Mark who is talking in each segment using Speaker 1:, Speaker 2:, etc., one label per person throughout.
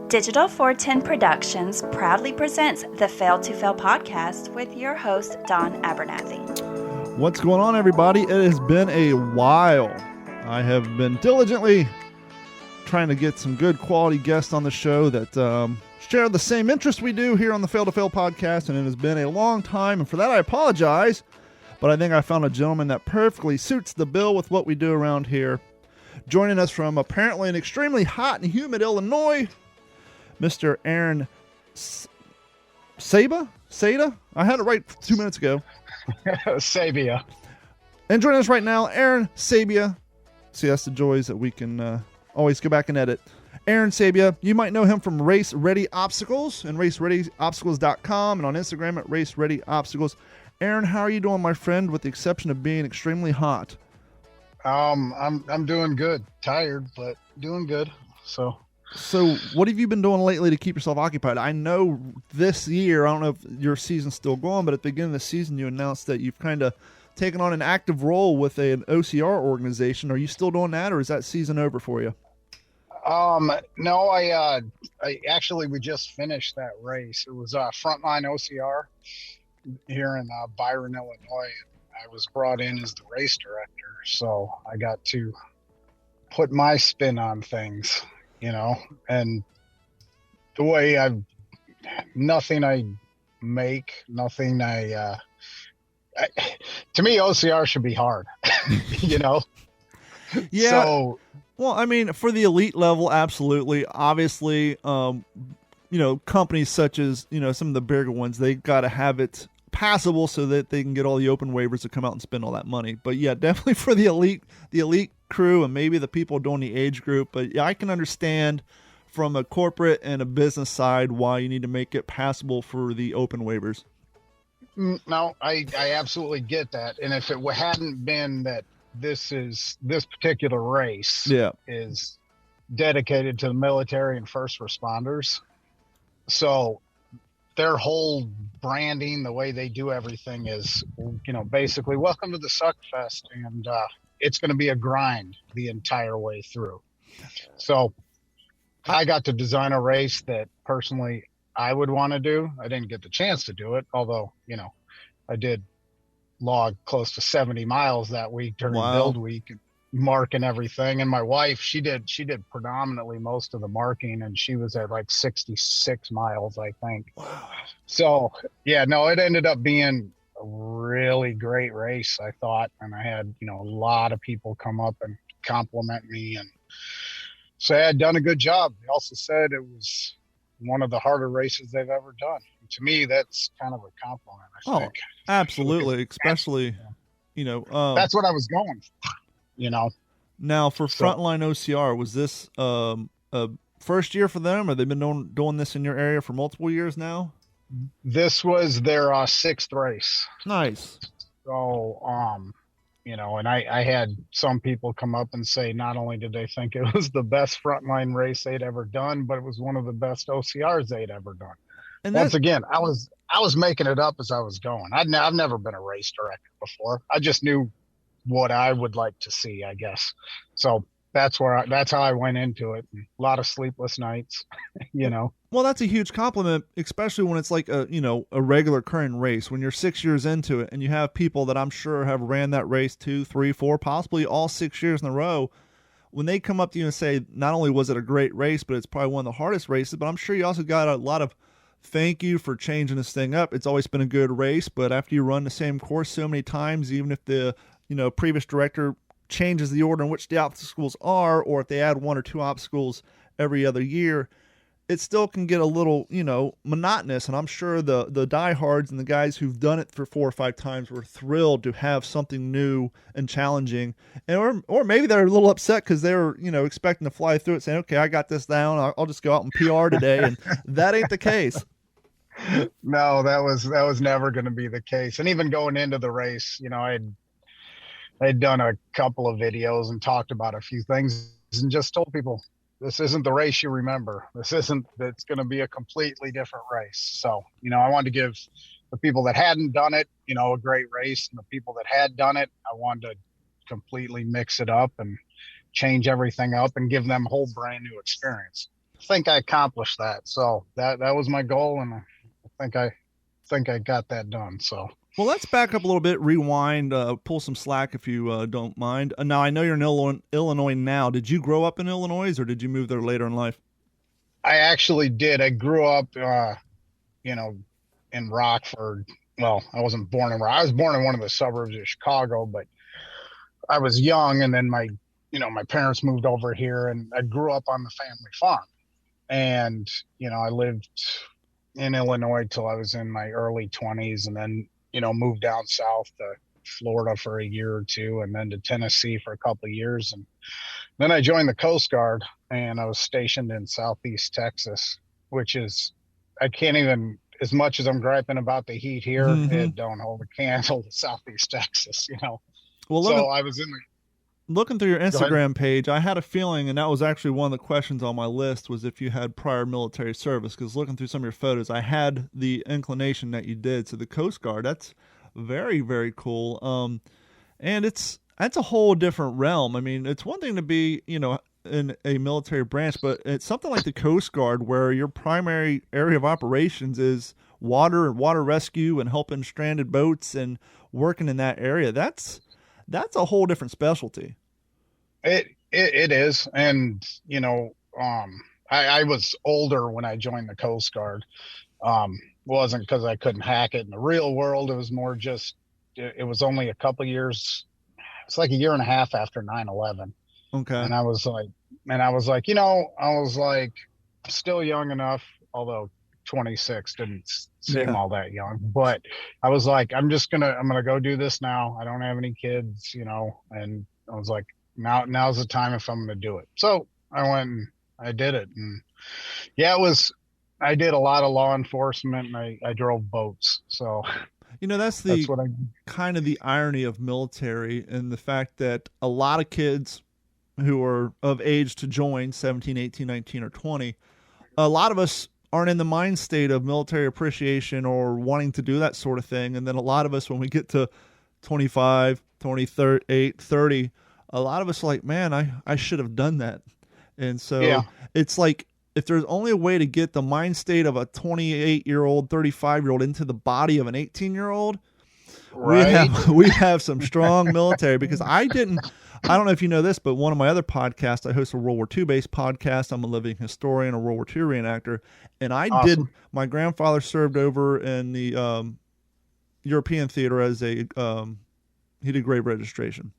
Speaker 1: Digital 410 Productions proudly presents the Fail to Fail podcast with your host, Don Abernathy.
Speaker 2: What's going on, everybody? It has been a while. I have been diligently trying to get some good quality guests on the show that share the same interest we do here on the Fail to Fail podcast, and it has been a long time, and for that I apologize, but I think I found a gentleman that perfectly suits the bill with what we do around here. Joining us from apparently an extremely hot and humid Illinois, Mr. Aaron Sabia? I had it right 2 minutes ago.
Speaker 3: Sabia.
Speaker 2: And joining us right now, Aaron Sabia. See, that's the joys that we can always go back and edit. Aaron Sabia, you might know him from Race Ready Obstacles and racereadyobstacles.com and on Instagram at Race Ready Obstacles. Aaron, how are you doing, my friend, with the exception of being extremely hot?
Speaker 3: I'm doing good. Tired, but doing good. So
Speaker 2: what have you been doing lately to keep yourself occupied? I know this year, I don't know if your season's still going, but at the beginning of the season, you announced that you've kind of taken on an active role with an OCR organization. Are you still doing that, or is that season over for you?
Speaker 3: No, I actually, we just finished that race. It was Frontline OCR here in Byron, Illinois. I was brought in as the race director, so I got to put my spin on things. And the way nothing I make, to me, OCR should be hard,
Speaker 2: Yeah.
Speaker 3: So,
Speaker 2: well, I mean, for the elite level, absolutely. Obviously, companies such as, some of the bigger ones, they got to have it passable so that they can get all the open waivers to come out and spend all that money. But yeah, definitely for the elite crew and maybe the people doing the age group. But yeah, I can understand from a corporate and a business side why you need to make it passable for the open waivers.
Speaker 3: No, I absolutely get that. And if it hadn't been that this particular race is dedicated to the military and first responders, so their whole branding, the way they do everything is, basically welcome to the Suck Fest, and it's going to be a grind the entire way through. So I got to design a race that personally I would want to do. I didn't get the chance to do it, although, I did log close to 70 miles that week during build week, and mark and everything. And my wife, she did predominantly most of the marking, and she was at like 66 miles, I think.
Speaker 2: Wow.
Speaker 3: So yeah, no, it ended up being a really great race, I thought. And I had, a lot of people come up and compliment me and say I had done a good job. They also said it was one of the harder races they've ever done. And to me, that's kind of a compliment, I think.
Speaker 2: Absolutely. Especially,
Speaker 3: that's what I was going for.
Speaker 2: Now for Frontline OCR, was this a first year for them, or they've been doing this in your area for multiple years now?
Speaker 3: This was their sixth race.
Speaker 2: Nice.
Speaker 3: So, and I had some people come up and say not only did they think it was the best Frontline race they'd ever done, but it was one of the best OCRs they'd ever done. And once again, I was making it up as I was going. I've never been a race director before. I just knew what I would like to see, I guess. So that's how I went into it. And a lot of sleepless nights,
Speaker 2: Well, that's a huge compliment, especially when it's like a regular current race. When you're 6 years into it and you have people that I'm sure have ran that race 2, 3, 4, possibly all 6 years in a row, when they come up to you and say, not only was it a great race, but it's probably one of the hardest races, but I'm sure you also got a lot of thank you for changing this thing up. It's always been a good race, but after you run the same course so many times, even if the previous director changes the order in which the obstacles are, or if they add 1 or 2 obstacles every other year, it still can get a little, monotonous. And I'm sure the diehards and the guys who've done it for 4 or 5 times were thrilled to have something new and challenging. And or maybe they're a little upset because they were, expecting to fly through it, saying, okay, I got this down. I'll just go out and PR today. And that ain't the case.
Speaker 3: No, that was never going to be the case. And even going into the race, I'd done a couple of videos and talked about a few things and just told people, this isn't the race you remember. It's going to be a completely different race. So, I wanted to give the people that hadn't done it, a great race, and the people that had done it, I wanted to completely mix it up and change everything up and give them a whole brand new experience. I think I accomplished that. So that was my goal, and I think I got that done. So.
Speaker 2: Well, let's back up a little bit, rewind, pull some slack if you don't mind. Now, I know you're in Illinois now. Did you grow up in Illinois, or did you move there later in life?
Speaker 3: I actually did. I grew up, in Rockford. Well, I wasn't born in Rockford. I was born in one of the suburbs of Chicago, but I was young, and then my parents moved over here, and I grew up on the family farm. And, I lived in Illinois till I was in my early 20s, and then moved down south to Florida for a year or two, and then to Tennessee for a couple of years. And then I joined the Coast Guard, and I was stationed in Southeast Texas, which is, I can't even, as much as I'm griping about the heat here, it don't hold a candle to Southeast Texas, Well, so I was in
Speaker 2: looking through your Instagram page, I had a feeling, and that was actually one of the questions on my list, was if you had prior military service, because looking through some of your photos, I had the inclination that you did. So the Coast Guard, that's very, very cool. And that's a whole different realm. I mean, it's one thing to be, in a military branch, but it's something like the Coast Guard where your primary area of operations is water and water rescue and helping stranded boats and working in that area. That's a whole different specialty.
Speaker 3: It is. And, I was older when I joined the Coast Guard. Wasn't because I couldn't hack it in the real world. It was more just, it was only a couple years. It's like a year and a half after 9/11.
Speaker 2: Okay.
Speaker 3: And I was like, still young enough, although 26 didn't seem all that young, but I was like, I'm going to go do this now. I don't have any kids, and I was like, now's the time if I'm going to do it. So I went and I did it. And yeah, I did a lot of law enforcement, and I drove boats. So,
Speaker 2: that's kind of the irony of military, and the fact that a lot of kids who are of age to join, 17, 18, 19, or 20, a lot of us aren't in the mind state of military appreciation or wanting to do that sort of thing. And then a lot of us, when we get to 25, 28, 30, a lot of us are like, man, I should have done that. And so It's like, if there's only a way to get the mind state of a 28-year-old, 35-year-old into the body of an 18-year-old, right, we have some strong military. Because I don't know if you know this, but one of my other podcasts, I host a World War II based podcast. I'm a living historian, a World War II reenactor. And my grandfather served over in the European theater as he did grave registration.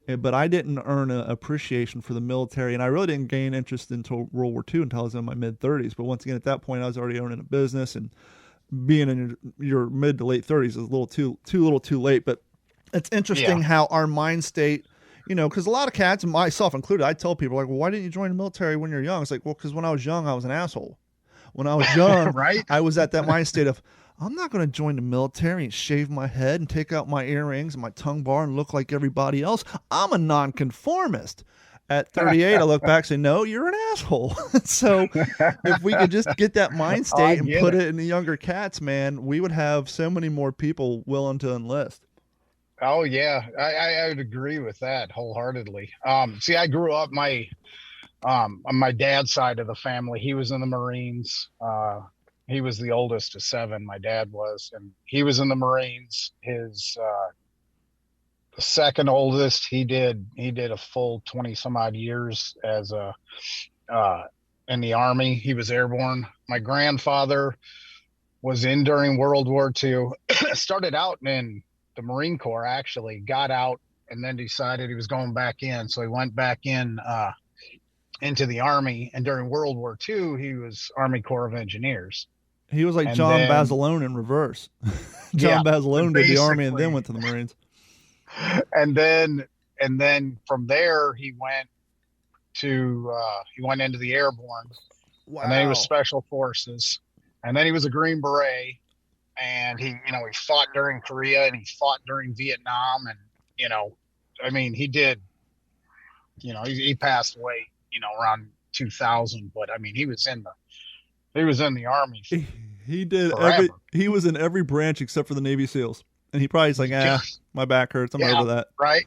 Speaker 2: But I didn't earn an appreciation for the military, and I really didn't gain interest into World War II until I was in my mid-30s. But once again, at that point, I was already owning a business, and being in your mid to late 30s is a little too late. But it's interesting how our mind state, because a lot of cats, and myself included, I tell people, like, well, why didn't you join the military when you're young? It's like, well, because when I was young, I was an asshole. When I was young, right? I was at that mind state of, I'm not going to join the military and shave my head and take out my earrings and my tongue bar and look like everybody else. I'm a nonconformist. At 38, I look back and say, no, you're an asshole. So if we could just get that mind state and put it in the younger cats, man, we would have so many more people willing to enlist.
Speaker 3: Oh, yeah. I would agree with that wholeheartedly. See, I grew up, on my dad's side of the family, he was in the Marines. He was the oldest of 7, my dad was, and he was in the Marines. His the second oldest, he did a full 20 some odd years as in the Army. He was airborne. My grandfather was in during World War II. Started out in the Marine Corps, actually, got out, and then decided he was going back in. So he went back in into the Army, and during World War II, he was Army Corps of Engineers.
Speaker 2: He was like John Basilone in reverse. John Basilone did the Army and then went to the Marines.
Speaker 3: And then from there he went into the Airborne. Wow. And then he was Special Forces, and then he was a Green Beret, and he fought during Korea, and he fought during Vietnam, and he did, he passed away, around 2000, but he was in the Army.
Speaker 2: He did he was in every branch except for the Navy SEALs. And he probably is like, my back hurts. I'm over that.
Speaker 3: Right.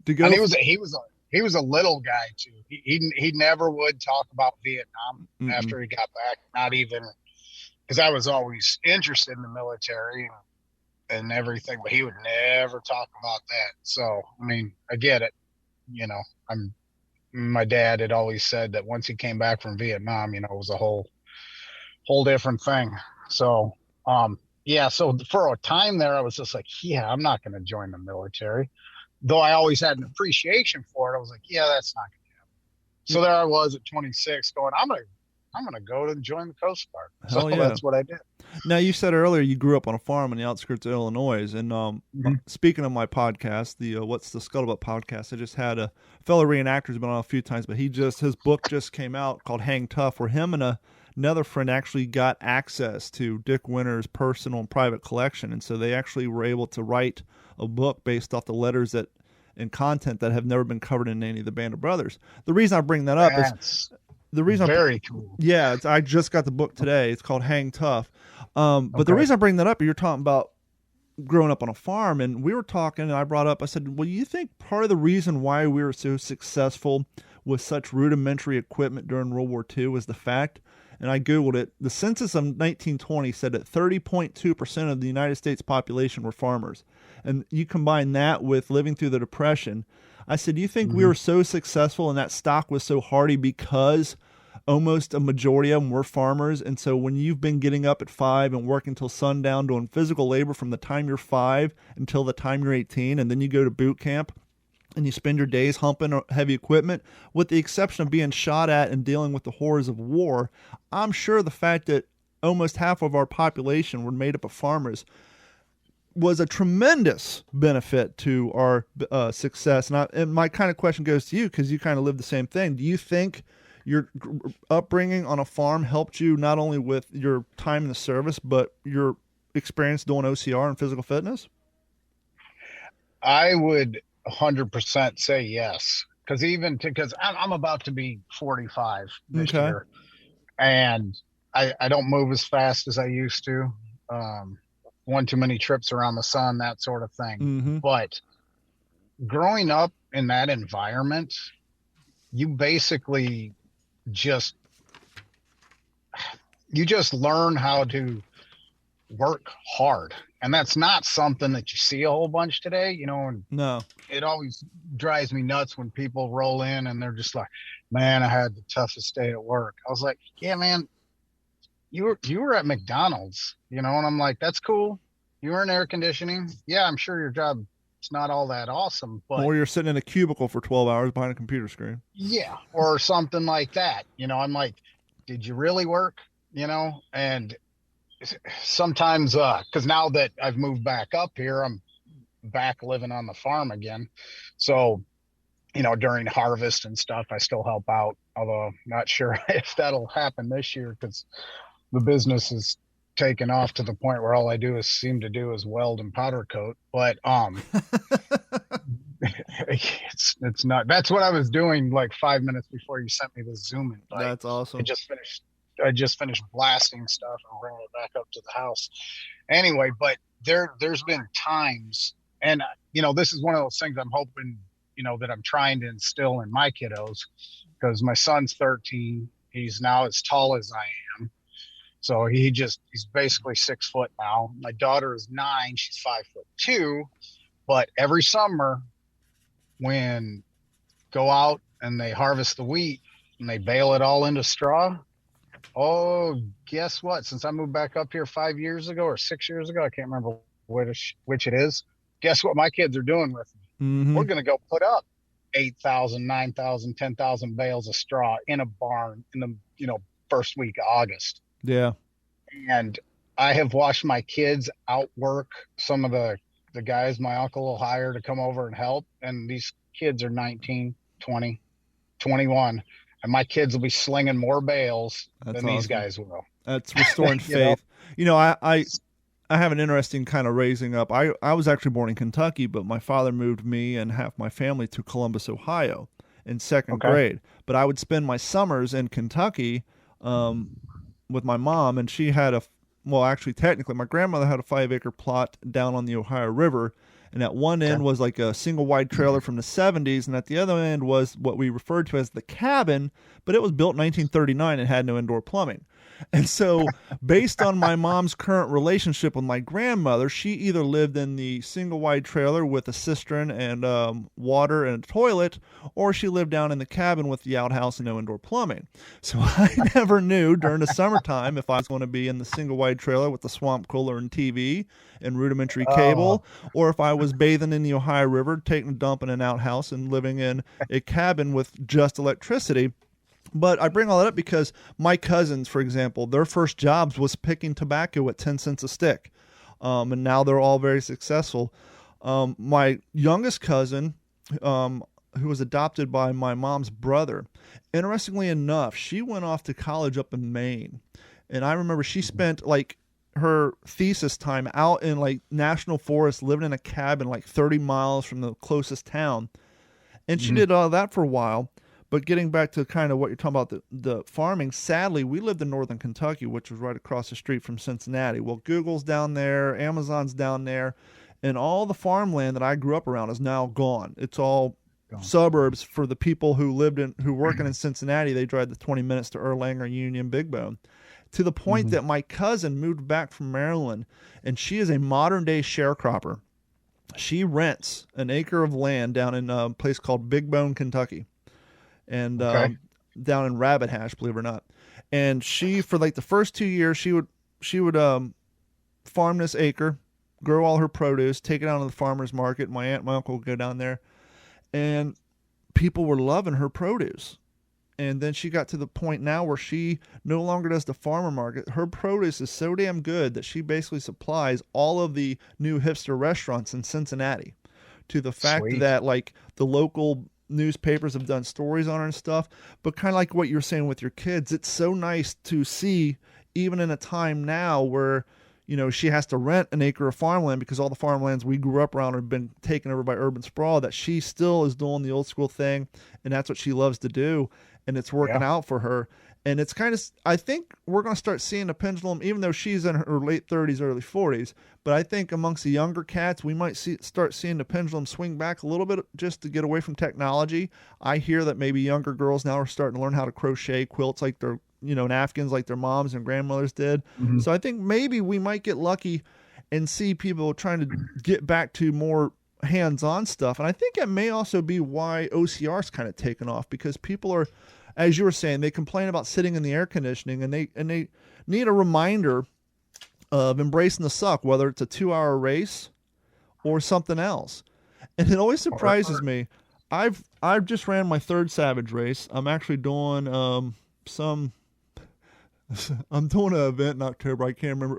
Speaker 2: To go,
Speaker 3: and he was he was a little guy too. He never would talk about Vietnam after he got back. Not even, because I was always interested in the military and everything, but he would never talk about that. So, I mean, I get it. You know, my dad had always said that once he came back from Vietnam, you know, it was a whole different thing. So, yeah, so for a time there, I was just like, yeah, I'm not going to join the military. Though I always had an appreciation for it. I was like, yeah, that's not going to happen. So there I was at 26 going, I'm going to go to join the Coast Guard. So that's what I did.
Speaker 2: Now, you said earlier you grew up on a farm in the outskirts of Illinois. And speaking of my podcast, the What's the Scuttlebutt podcast, I just had a fellow reenactor who's been on a few times, but his book just came out called Hang Tough, where him and another friend actually got access to Dick Winter's personal and private collection. And so they actually were able to write a book based off the letters and content that have never been covered in any of the Band of Brothers. The reason I bring that up is the reason
Speaker 3: very cool.
Speaker 2: Yeah, I just got the book today. It's called Hang Tough. But the reason I bring that up, you're talking about growing up on a farm, and we were talking, and I brought up, I said, well, you think part of the reason why we were so successful with such rudimentary equipment during World War II was the fact, and I Googled it, the census of 1920 said that 30.2% of the United States population were farmers. And you combine that with living through the Depression. I said, do you think we were so successful and that stock was so hardy because almost a majority of them were farmers? And so when you've been getting up at 5 and working till sundown doing physical labor from the time you're 5 until the time you're 18, and then you go to boot camp and you spend your days humping heavy equipment, with the exception of being shot at and dealing with the horrors of war, I'm sure the fact that almost half of our population were made up of farmers was a tremendous benefit to our success. And my kind of question goes to you, because you kind of live the same thing. Do you think your upbringing on a farm helped you not only with your time in the service, but your experience doing OCR and physical fitness?
Speaker 3: I would 100% say yes. Because I'm about to be 45 this year, and I don't move as fast as I used to. One too many trips around the sun, that sort of thing. But growing up in that environment, you basically just learn how to work hard. And that's not something that you see a whole bunch today, you know. And
Speaker 2: no,
Speaker 3: it always drives me nuts when people roll in and they're just like, man, I had the toughest day at work. I was like, yeah, man, you were at McDonald's, you know. And I'm like, that's cool. You were in air conditioning. Yeah, I'm sure your job is not all that awesome, but
Speaker 2: or you're sitting in a cubicle for 12 hours behind a computer screen.
Speaker 3: Yeah, or something like that. You know, I'm like, did you really work? You know, and sometimes, because now that I've moved back up here, I'm back living on the farm again. So, you know, during harvest and stuff, I still help out, although I'm not sure if that'll happen this year because the business is taken off to the point where all I seem to do is weld and powder coat. But it's not. That's what I was doing like 5 minutes before you sent me the Zoom invite.
Speaker 2: That's awesome.
Speaker 3: I just finished blasting stuff and bringing it back up to the house. Anyway, but there's been times, and you know, this is one of those things I'm hoping, you know, that I'm trying to instill in my kiddos, because my son's 13. He's now as tall as I am. So he's basically 6 foot now. My daughter is 9. She's 5'2". But every summer when go out and they harvest the wheat and they bale it all into straw. Oh, guess what? Since I moved back up here 5 years ago or 6 years ago, I can't remember which it is. Guess what my kids are doing with me? We're going to go put up 8,000, 9,000, 10,000 bales of straw in a barn in the, you know, first week of August.
Speaker 2: Yeah.
Speaker 3: And I have watched my kids outwork some of the guys my uncle will hire to come over and help. And these kids are 19, 20, 21. And my kids will be slinging more bales than awesome. These guys will.
Speaker 2: That's restoring faith. You know, I have an interesting kind of raising up. I was actually born in Kentucky, but my father moved me and half my family to Columbus, Ohio in second grade. But I would spend my summers in Kentucky with my mom, and she had technically my grandmother had a 5-acre plot down on the Ohio River, And at one end was like a single wide trailer from the 70s, and at the other end was what we referred to as the cabin, but it was built in 1939 and had no indoor plumbing. And so based on my mom's current relationship with my grandmother, she either lived in the single wide trailer with a cistern and water and a toilet, or she lived down in the cabin with the outhouse and no indoor plumbing. So I never knew during the summertime if I was going to be in the single wide trailer with the swamp cooler and TV and rudimentary cable, or if I was bathing in the Ohio River, taking a dump in an outhouse and living in a cabin with just electricity. But I bring all that up because my cousins, for example, their first jobs was picking tobacco at 10 cents a stick. And now they're all very successful. My youngest cousin, who was adopted by my mom's brother, interestingly enough, she went off to college up in Maine. And I remember she spent like her thesis time out in like national forest, living in a cabin like 30 miles from the closest town. And she did all that for a while. But getting back to kind of what you're talking about, the farming, sadly, we lived in northern Kentucky, which was right across the street from Cincinnati. Well, Google's down there, Amazon's down there, and all the farmland that I grew up around is now gone. It's all suburbs for the people who working in Cincinnati. They drive the 20 minutes to Erlanger, Union, Big Bone, to the point that my cousin moved back from Maryland, and she is a modern-day sharecropper. She rents an acre of land down in a place called Big Bone, Kentucky. And down in Rabbit Hash, believe it or not. And she, for like the first 2 years, she would farm this acre, grow all her produce, take it out to the farmer's market. My aunt and my uncle would go down there, and people were loving her produce. And then she got to the point now where she no longer does the farmer market. Her produce is so damn good that she basically supplies all of the new hipster restaurants in Cincinnati, to the fact that like the local newspapers have done stories on her and stuff. But kind of like what you're saying with your kids, it's so nice to see, even in a time now where, you know, she has to rent an acre of farmland because all the farmlands we grew up around have been taken over by urban sprawl, that she still is doing the old school thing, and that's what she loves to do, and it's working out for her. And it's kind of, I think we're going to start seeing the pendulum, even though she's in her late 30s, early 40s. But I think amongst the younger cats, we might start seeing the pendulum swing back a little bit just to get away from technology. I hear that maybe younger girls now are starting to learn how to crochet quilts like their, napkins like their moms and grandmothers did. So I think maybe we might get lucky and see people trying to get back to more hands-on stuff. And I think it may also be why OCR's kind of taken off, because people are, as you were saying, they complain about sitting in the air conditioning, and they need a reminder of embracing the suck, whether it's a 2-hour race or something else. And it always surprises me. I've just ran my 3rd Savage race. I'm actually doing I'm doing an event in October. I can't remember,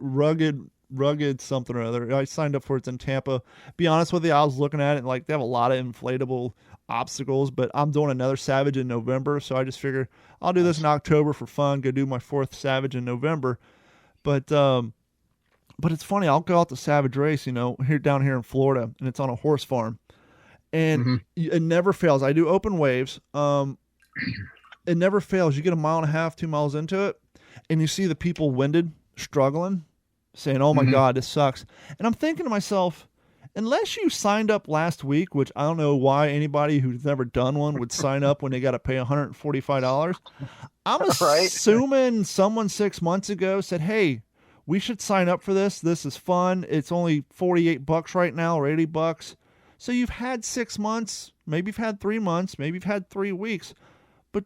Speaker 2: rugged something or other. I signed up for it in Tampa. Be honest with you, I was looking at it and like they have a lot of inflatable obstacles, but I'm doing another Savage in November, so I just figured I'll do this in October for fun, go do my 4th Savage in November. But it's funny, I'll go out to Savage race, down here in Florida, and it's on a horse farm, and it never fails. I do open waves. It never fails. You get a mile and a half, 2 miles into it, and you see the people winded, struggling, saying, oh my God, this sucks. And I'm thinking to myself, unless you signed up last week, which I don't know why anybody who's never done one would sign up when they got to pay $145. I'm assuming someone 6 months ago said, hey, we should sign up for this. This is fun. It's only $48 right now, or $80. So you've had 6 months, maybe you've had 3 months, maybe you've had 3 weeks. But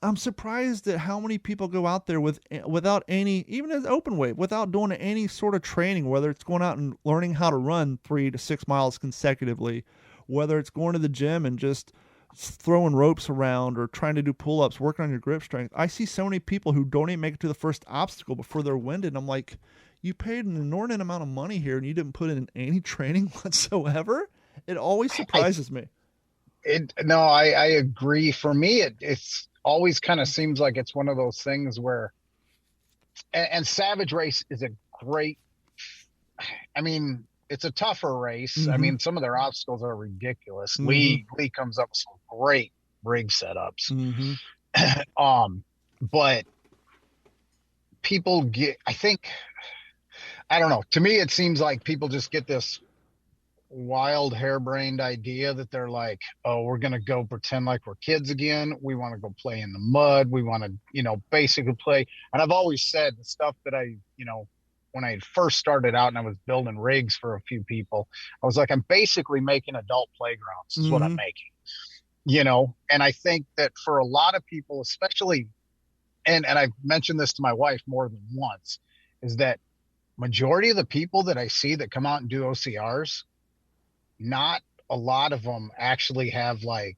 Speaker 2: I'm surprised at how many people go out there without any, even as open weight, without doing any sort of training, whether it's going out and learning how to run 3 to 6 miles consecutively, whether it's going to the gym and just throwing ropes around or trying to do pull-ups, working on your grip strength. I see so many people who don't even make it to the first obstacle before they're winded. And I'm like, you paid an inordinate amount of money here and you didn't put in any training whatsoever. It always surprises me.
Speaker 3: I agree. For me, it's always kind of seems like it's one of those things where, and Savage Race is a great, it's a tougher race. I mean, some of their obstacles are ridiculous. Lee comes up with some great rig setups. But people get, I don't know. To me, it seems like people just get this wild harebrained idea that they're like, oh, we're going to go pretend like we're kids again. We want to go play in the mud. We want to, basically play. And I've always said the stuff that when I first started out and I was building rigs for a few people, I was like, I'm basically making adult playgrounds is what I'm making, and I think that for a lot of people, especially, and I've mentioned this to my wife more than once, is that majority of the people that I see that come out and do OCRs, not a lot of them actually have like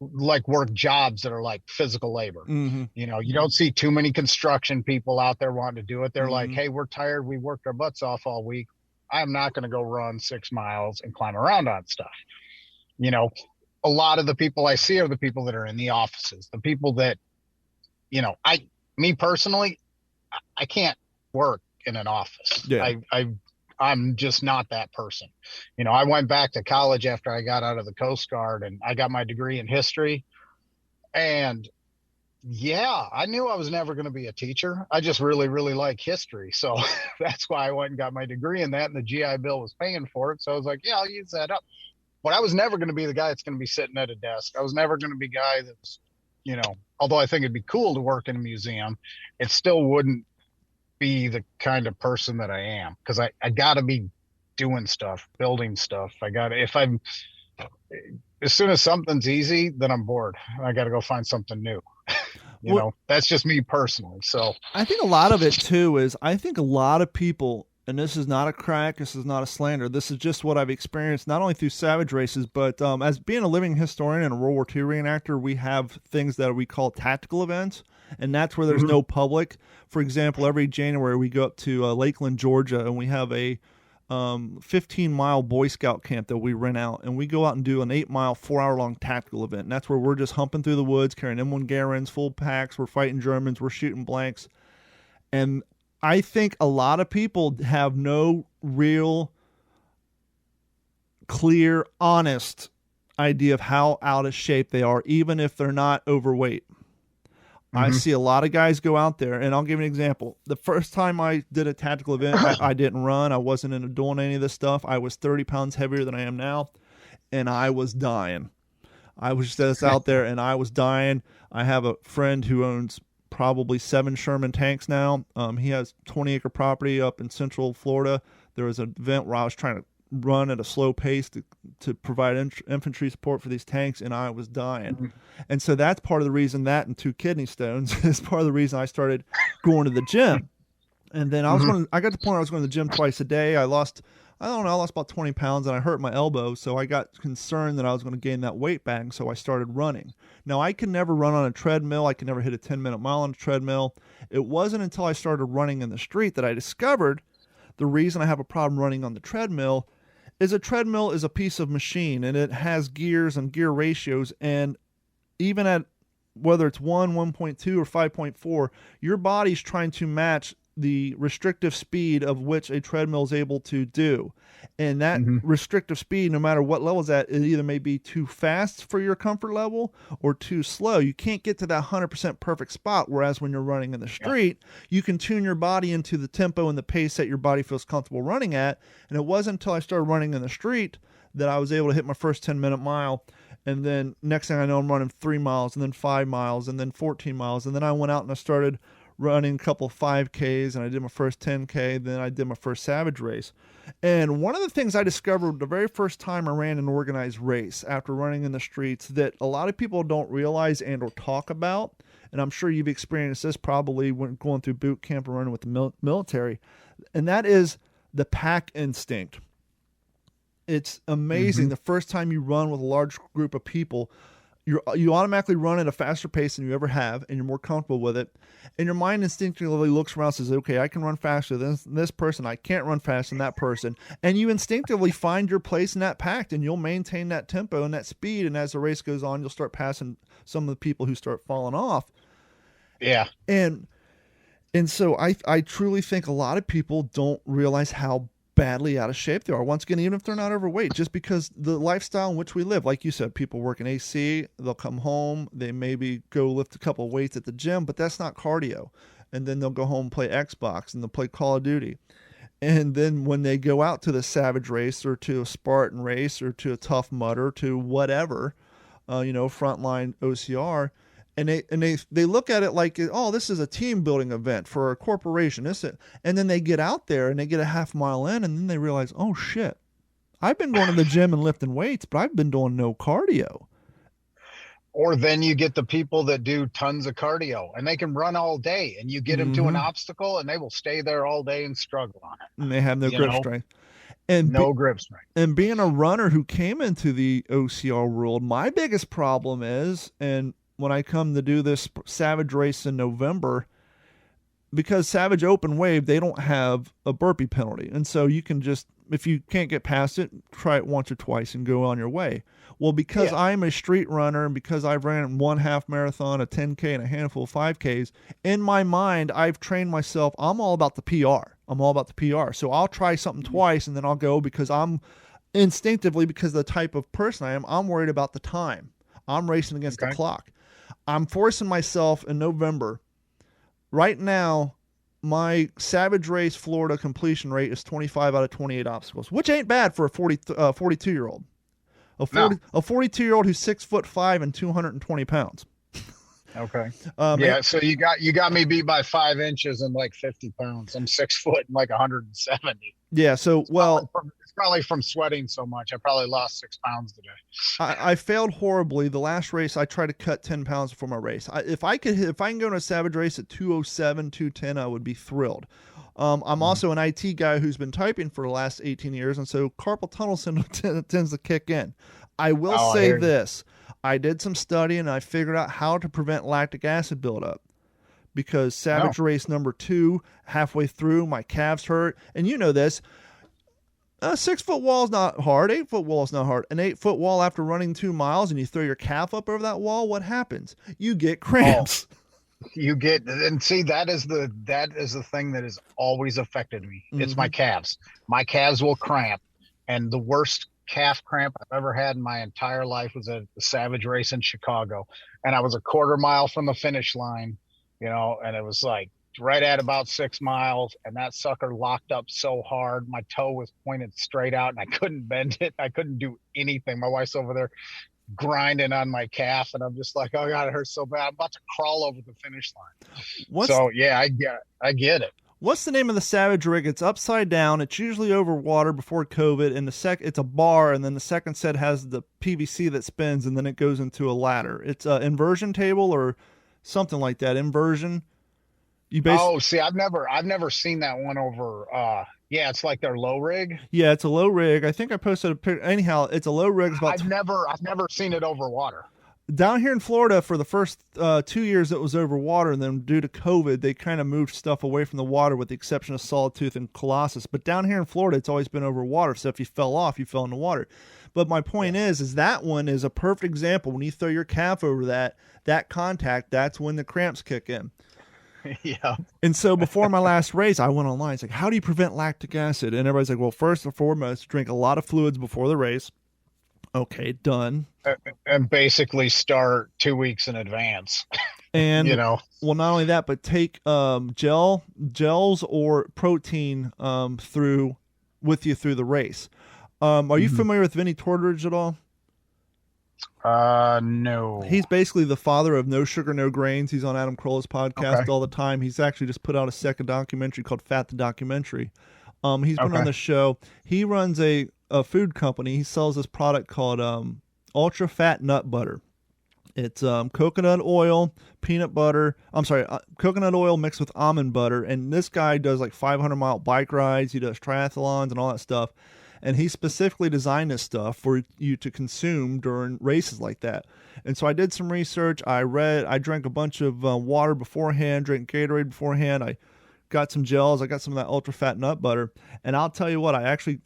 Speaker 3: work jobs that are like physical labor. You don't see too many construction people out there wanting to do it. They're like, hey, we're tired. We worked our butts off all week. I'm not going to go run 6 miles and climb around on stuff. A lot of the people I see are the people that are in the offices, the people that, me personally, I can't work in an office.
Speaker 2: Yeah.
Speaker 3: I'm just not that person. I went back to college after I got out of the Coast Guard and I got my degree in history. And yeah, I knew I was never going to be a teacher. I just really, really like history. So that's why I went and got my degree in that. And the GI Bill was paying for it. So I was like, yeah, I'll use that up. But I was never going to be the guy that's going to be sitting at a desk. I was never going to be a guy that's, although I think it'd be cool to work in a museum, it still wouldn't be the kind of person that I am, because I gotta be doing stuff, building stuff. As soon as something's easy, then I'm bored. I gotta go find something new. That's just me personally. So
Speaker 2: I think a lot of it too is, I think a lot of people, and this is not a crack, this is not a slander, this is just what I've experienced, not only through Savage races, but as being a living historian and a World War II reenactor, we have things that we call tactical events. And that's where there's no public. For example, every January we go up to Lakeland, Georgia, and we have a 15-mile Boy Scout camp that we rent out. And we go out and do an 8-mile, 4-hour-long tactical event. And that's where we're just humping through the woods, carrying M1 Garins, full packs. We're fighting Germans. We're shooting blanks. And I think a lot of people have no real, clear, honest idea of how out of shape they are, even if they're not overweight. I see a lot of guys go out there, and I'll give you an example. The first time I did a tactical event, I didn't run. I wasn't into doing any of this stuff. I was 30 pounds heavier than I am now, and I was dying. I was just out there, and I was dying. I have a friend who owns probably 7 Sherman tanks now. He has 20-acre property up in Central Florida. There was an event where I was trying to run at a slow pace to provide infantry support for these tanks, and I was dying. And so that's part of the reason, that and 2 kidney stones is part of the reason I started going to the gym. And then I got to the point where I was going to the gym twice a day. I lost about 20 pounds, and I hurt my elbow, so I got concerned that I was going to gain that weight back, so I started running. Now, I could never run on a treadmill. I could never hit a 10-minute mile on a treadmill. It wasn't until I started running in the street that I discovered the reason I have a problem running on the treadmill is a treadmill is a piece of machine, and it has gears and gear ratios, and even at whether it's 1, 1.2, or 5.4, your body's trying to match the restrictive speed of which a treadmill is able to do. And that restrictive speed, no matter what level it's at, it either may be too fast for your comfort level or too slow. You can't get to that 100% perfect spot, whereas when you're running in the street, you can tune your body into the tempo and the pace that your body feels comfortable running at. And it wasn't until I started running in the street that I was able to hit my first 10-minute mile. And then next thing I know, I'm running 3 miles, and then 5 miles, and then 14 miles. And then I went out and I started running a couple of 5Ks, and I did my first 10K, then I did my first Savage race. And one of the things I discovered the very first time I ran an organized race after running in the streets that a lot of people don't realize and or talk about, and I'm sure you've experienced this probably when going through boot camp or running with the military, and that is the pack instinct. It's amazing. The first time you run with a large group of people, you automatically run at a faster pace than you ever have, and you're more comfortable with it. And your mind instinctively looks around and says, okay, I can run faster than this person. I can't run faster than that person. And you instinctively find your place in that pack, and you'll maintain that tempo and that speed. And as the race goes on, you'll start passing some of the people who start falling off.
Speaker 3: Yeah.
Speaker 2: And so I truly think a lot of people don't realize how badly out of shape they are. Once again, even if they're not overweight, just because the lifestyle in which we live, like you said, people work in AC, they'll come home, they maybe go lift a couple of weights at the gym, but that's not cardio. And then they'll go home and play Xbox, and they'll play Call of Duty. And then when they go out to the Savage race or to a Spartan race or to a Tough Mudder, to whatever, frontline OCR, and they look at it like, oh, this is a team building event for a corporation. And then they get out there and they get a half mile in, and then they realize, oh shit, I've been going to the gym and lifting weights, but I've been doing no cardio.
Speaker 3: Or then you get the people that do tons of cardio and they can run all day, and you get them to an obstacle and they will stay there all day and struggle on it.
Speaker 2: And they have no grip strength. And
Speaker 3: no grip strength.
Speaker 2: And being a runner who came into the OCR world, my biggest problem is, and when I come to do this Savage race in November, because Savage Open Wave, they don't have a burpee penalty. And so you can just, if you can't get past it, try it once or twice and go on your way. Well, because I'm a street runner and because I've ran 1 half marathon, a 10K, and a handful of 5Ks, in my mind, I've trained myself. I'm all about the PR. So I'll try something twice and then I'll go, because I'm instinctively, because of the type of person I am, I'm worried about the time. I'm racing against the clock. I'm forcing myself in November. Right now, my Savage Race Florida completion rate is 25 out of 28 obstacles, which ain't bad for a 42-year-old. A 42-year-old who's 6'5" and 220 pounds.
Speaker 3: Okay. So you got me beat by 5 inches and like 50 pounds. I'm 6 foot and like 170.
Speaker 2: Yeah. So,
Speaker 3: it's probably from sweating so much. I probably lost 6 pounds today.
Speaker 2: I failed horribly. The last race, I tried to cut 10 pounds before my race. If I can go to a Savage race at 207, 210, I would be thrilled. I'm also an IT guy who's been typing for the last 18 years, and so carpal tunnel syndrome tends to kick in. I will say this. I did some studying, and I figured out how to prevent lactic acid buildup. Because Savage race number 2, halfway through, my calves hurt. And you know this. A 6-foot wall is not hard. 8-foot wall is not hard. An 8-foot wall after running 2 miles and you throw your calf up over that wall, what happens? You get cramps.
Speaker 3: You get, and see, that is the thing that has always affected me. It's my calves. My calves will cramp, and the worst calf cramp I've ever had in my entire life was at the Savage race in Chicago, and I was a quarter mile from the finish line, and it was like right at about 6 miles, and that sucker locked up so hard, my toe was pointed straight out, and I couldn't bend it. I couldn't do anything. My wife's over there grinding on my calf, and I'm just like, oh god, it hurts so bad. I'm about to crawl over the finish line. I get it.
Speaker 2: What's the name of the Savage rig? It's upside down. It's usually over water before COVID, and it's a bar, and then the second set has the PVC that spins, and then it goes into a ladder. It's an inversion table or something like that. Inversion.
Speaker 3: I've never seen that one over. It's like their low rig.
Speaker 2: Yeah, it's a low rig. I think I posted a picture. Anyhow, it's a low rig.
Speaker 3: I've never seen it over water.
Speaker 2: Down here in Florida, for the first 2 years, it was over water, and then due to COVID, they kind of moved stuff away from the water, with the exception of Sawtooth and Colossus. But down here in Florida, it's always been over water. So if you fell off, you fell in the water. But my point is that one is a perfect example. When you throw your calf over that contact, that's when the cramps kick in.
Speaker 3: Yeah.
Speaker 2: And so before my last race, I went online. It's like, how do you prevent lactic acid? And everybody's like, well, first and foremost, drink a lot of fluids before the race. Okay, done.
Speaker 3: And basically start 2 weeks in advance.
Speaker 2: And well, not only that, but take gels or protein with you through the race. Are you familiar with Vinny Tortridge at all?
Speaker 3: No.
Speaker 2: He's basically the father of No Sugar, No Grains. He's on Adam Carolla's podcast all the time. He's actually just put out a second documentary called Fat the Documentary. He's been on the show. He runs a food company. He sells this product called Ultra Fat Nut Butter. It's coconut oil, peanut butter. Coconut oil mixed with almond butter. And this guy does like 500-mile bike rides. He does triathlons and all that stuff. And he specifically designed this stuff for you to consume during races like that. And so I did some research. I drank a bunch of water beforehand, drank Gatorade beforehand. I got some gels. I got some of that ultra fat nut butter. And I'll tell you what, I actually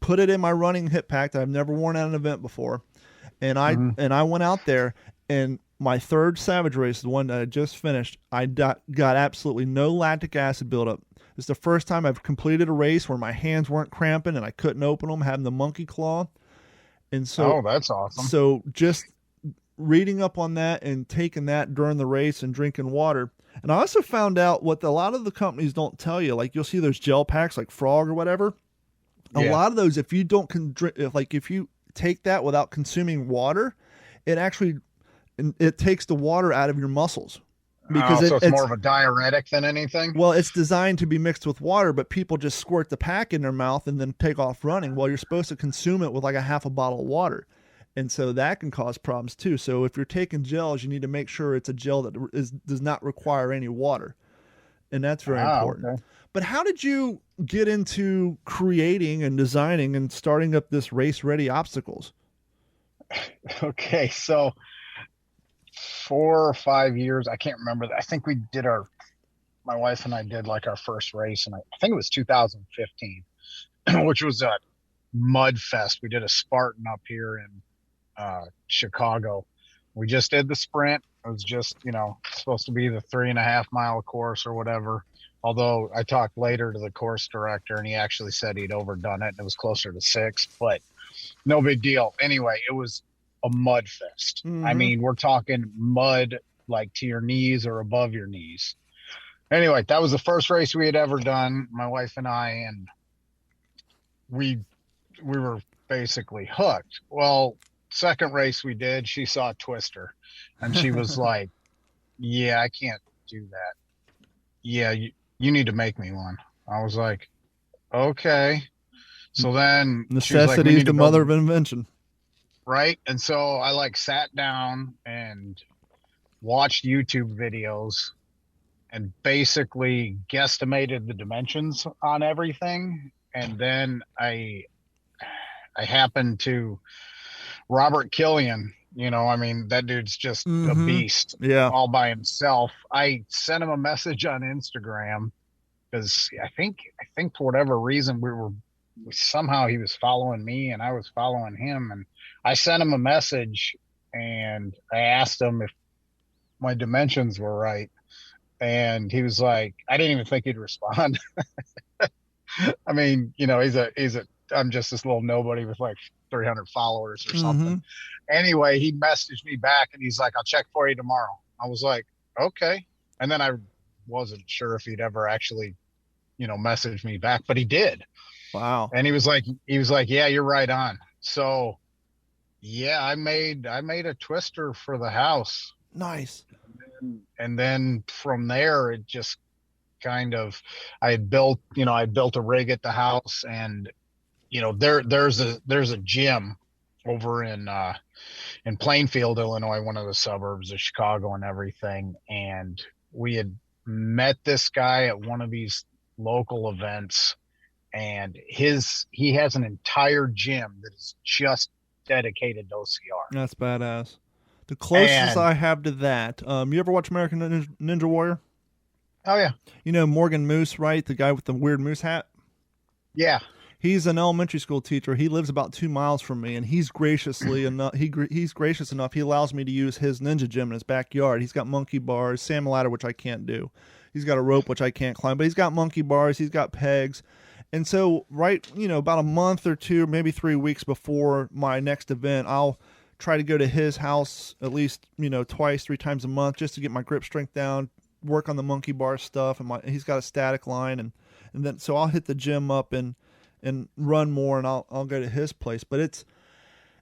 Speaker 2: put it in my running hip pack that I've never worn at an event before. And I went out there, and my third Savage race, the one that I just finished, I got absolutely no lactic acid buildup. It's the first time I've completed a race where my hands weren't cramping and I couldn't open them, having the monkey claw. And so,
Speaker 3: that's awesome.
Speaker 2: So just reading up on that and taking that during the race and drinking water. And I also found out what a lot of the companies don't tell you. Like, you'll see those gel packs like Frog or whatever. A lot of those, if you don't if you take that without consuming water, it takes the water out of your muscles.
Speaker 3: Because so it's more of a diuretic than anything?
Speaker 2: Well, it's designed to be mixed with water, but people just squirt the pack in their mouth and then take off running. Well, you're supposed to consume it with like a half a bottle of water. And so that can cause problems too. So if you're taking gels, you need to make sure it's a gel that does not require any water. And that's very important. Okay. But how did you get into creating and designing and starting up this Race Ready Obstacles?
Speaker 3: Okay, so 4 or 5 years, I can't remember. I think we did my wife and I did like our first race, and I think it was 2015, which was a mud fest. We did a Spartan up here in Chicago. We just did the sprint. It was just, supposed to be the 3.5 mile course or whatever. Although I talked later to the course director and he actually said he'd overdone it and it was closer to 6, but no big deal. Anyway, it was a mud fest. Mm-hmm. I mean, we're talking mud like to your knees or above your knees. Anyway, that was the first race we had ever done, my wife and I, and we were basically hooked. Well, second race we did, she saw a twister and she was like, yeah, I can't do that. Yeah, you need to make me one. I was like, okay. So then
Speaker 2: necessity is the mother of invention.
Speaker 3: Right. And so I sat down and watched YouTube videos and basically guesstimated the dimensions on everything. And then I happened to Robert Killian, that dude's just a beast all by himself. I sent him a message on Instagram because I think for whatever reason somehow he was following me and I was following him, and I sent him a message and I asked him if my dimensions were right, and he was like, I didn't even think he'd respond. I mean, I'm just this little nobody with 300 followers or something. Mm-hmm. Anyway, he messaged me back and he's like, I'll check for you tomorrow. I was like, okay. And then I wasn't sure if he'd ever actually, message me back, but he did.
Speaker 2: Wow.
Speaker 3: And he was like, yeah, you're right on. So yeah, I made a twister for the house.
Speaker 2: Nice.
Speaker 3: And then from there, it just kind of, I built a rig at the house, and there's a gym over in Plainfield, Illinois, one of the suburbs of Chicago and everything. And we had met this guy at one of these local events, and he has an entire gym that is just dedicated to OCR.
Speaker 2: That's badass. The closest I have to that, you ever watch American Ninja Warrior?
Speaker 3: Oh yeah.
Speaker 2: Morgan Moose, right? The guy with the weird moose hat?
Speaker 3: Yeah.
Speaker 2: He's an elementary school teacher. He lives about 2 miles from me, and he's gracious enough. He allows me to use his ninja gym in his backyard. He's got monkey bars, salmon ladder, which I can't do. He's got a rope, which I can't climb, but he's got monkey bars. He's got pegs. And so about a month or 2, maybe 3 weeks before my next event, I'll try to go to his house at least, 2, 3 times a month just to get my grip strength down, work on the monkey bar stuff. And he's got a static line. And then, so I'll hit the gym up and run more, and I'll go to his place. But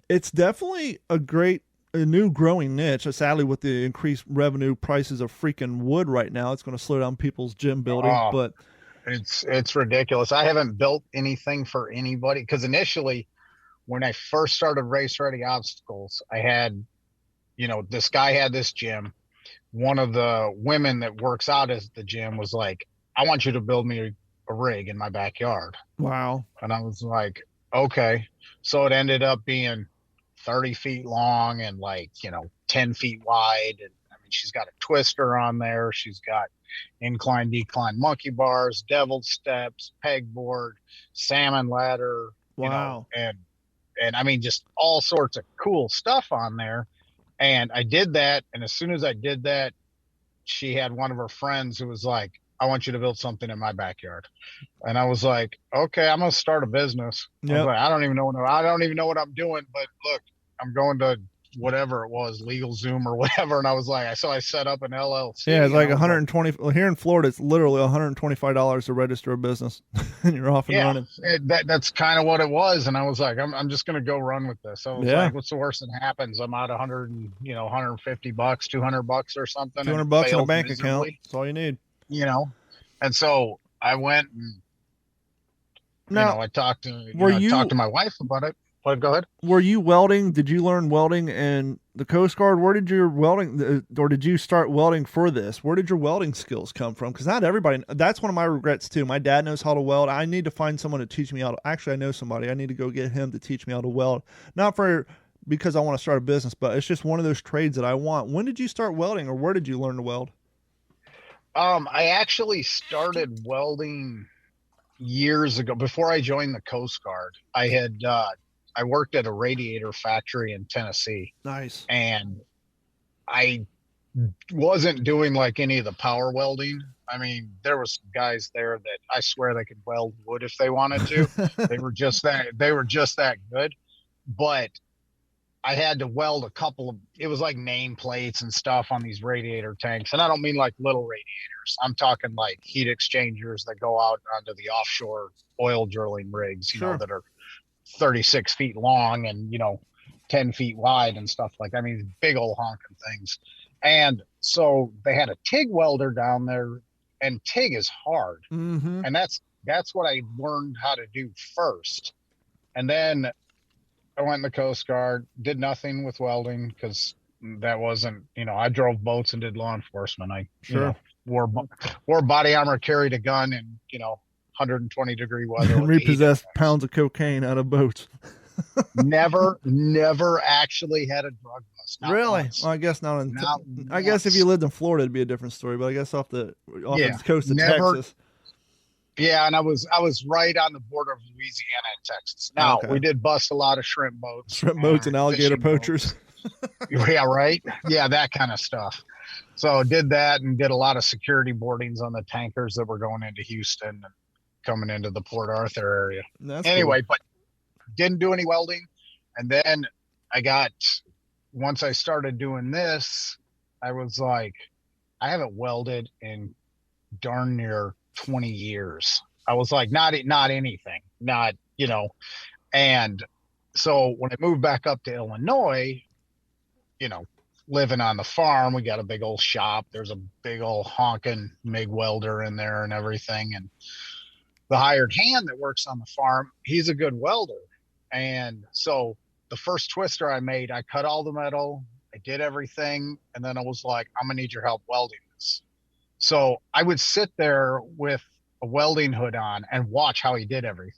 Speaker 2: it's definitely a new growing niche. Sadly, with the increased revenue prices of freaking wood right now, it's going to slow down people's gym building. But
Speaker 3: it's ridiculous. I haven't built anything for anybody because initially, when I first started Race Ready Obstacles, I had, this guy had this gym. One of the women that works out at the gym was like, I want you to build me a rig in my backyard.
Speaker 2: Wow.
Speaker 3: And I was like, okay. So it ended up being 30 feet long and 10 feet wide. And I mean, she's got a twister on there. She's got incline, decline monkey bars, devil steps, pegboard, salmon ladder.
Speaker 2: Wow.
Speaker 3: And I mean, just all sorts of cool stuff on there. And I did that. And as soon as I did that, she had one of her friends who was like, I want you to build something in my backyard. And I was like, okay, I'm going to start a business. Yep. I don't even know what I'm doing, but look, I'm going to whatever it was, LegalZoom or whatever. And I was like, so I set up an LLC.
Speaker 2: Yeah, it's like 120. Well, here in Florida, it's literally $125 to register a business, and you're off and running.
Speaker 3: That's kind of what it was. And I was like, I'm just gonna go run with this. So I was like, what's the worst that happens? I'm out $150, $200 or something.
Speaker 2: $200 in a bank account. That's all you need.
Speaker 3: And so I went and I talked to my wife about it. But go ahead.
Speaker 2: Were you welding? Did you learn welding in the Coast Guard? Where did your welding, or did you start welding for this? Where did your welding skills come from? Because not everybody, that's one of my regrets too. My dad knows how to weld. I need to find someone to teach me how to, actually I know somebody. I need to go get him to teach me how to weld. Not because I want to start a business, but it's just one of those trades that I want. When did you start welding, or where did you learn to weld?
Speaker 3: I actually started welding years ago. Before I joined the Coast Guard, I worked at a radiator factory in Tennessee.
Speaker 2: Nice.
Speaker 3: And I wasn't doing like any of the power welding. I mean, there was some guys there that I swear they could weld wood if they wanted to. They were just that good. But I had to weld a couple of, it was like nameplates and stuff on these radiator tanks. And I don't mean like little radiators. I'm talking like heat exchangers that go out onto the offshore oil drilling rigs, you know, that are 36 feet long and 10 feet wide and stuff like that. I mean, big old honking things. And so they had a TIG welder down there, and TIG is hard.
Speaker 2: Mm-hmm.
Speaker 3: And that's what I learned how to do first. And then I went in the Coast Guard, did nothing with welding because that wasn't, I drove boats and did law enforcement. I wore body armor, carried a gun, and 120-degree weather.
Speaker 2: Repossessed pounds of cocaine out of boats.
Speaker 3: never actually had a drug bust.
Speaker 2: Really? Once. Well, I guess not. I guess if you lived in Florida, it'd be a different story. But I guess off the coast of Texas.
Speaker 3: Yeah, and I was right on the border of Louisiana and Texas. Now we did bust a lot of shrimp boats,
Speaker 2: and alligator poachers.
Speaker 3: Yeah, right. Yeah, that kind of stuff. So did that and did a lot of security boardings on the tankers that were going into Houston and coming into the Port Arthur area. Anyway, but didn't do any welding. And then once I started doing this, I was like, I haven't welded in darn near 20 years. I was like, not anything, and so when I moved back up to Illinois, living on the farm, we got a big old shop. There's a big old honking MIG welder in there and everything. And the hired hand that works on the farm, he's a good welder. And so the first twister I made, I cut all the metal, I did everything. And then I was like, I'm gonna need your help welding this. So I would sit there with a welding hood on and watch how he did everything.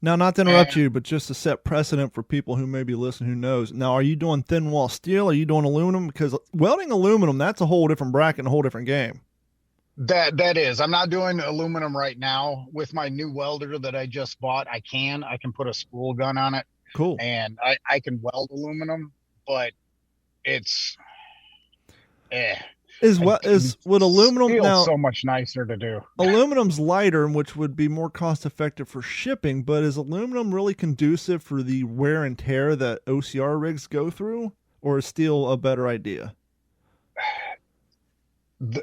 Speaker 2: Now, not to interrupt you, but just to set precedent for people who may be listening who knows. Now, are you doing thin wall steel? Are you doing aluminum? Because welding aluminum, that's a whole different bracket and a whole different game.
Speaker 3: That is. I'm not doing aluminum right now. With my new welder that I just bought, I can put a spool gun on it.
Speaker 2: Cool.
Speaker 3: And I can weld aluminum, but it's
Speaker 2: would aluminum now
Speaker 3: so much nicer to do.
Speaker 2: Aluminum's lighter, which would be more cost effective for shipping, but is aluminum really conducive for the wear and tear that OCR rigs go through, or is steel a better idea?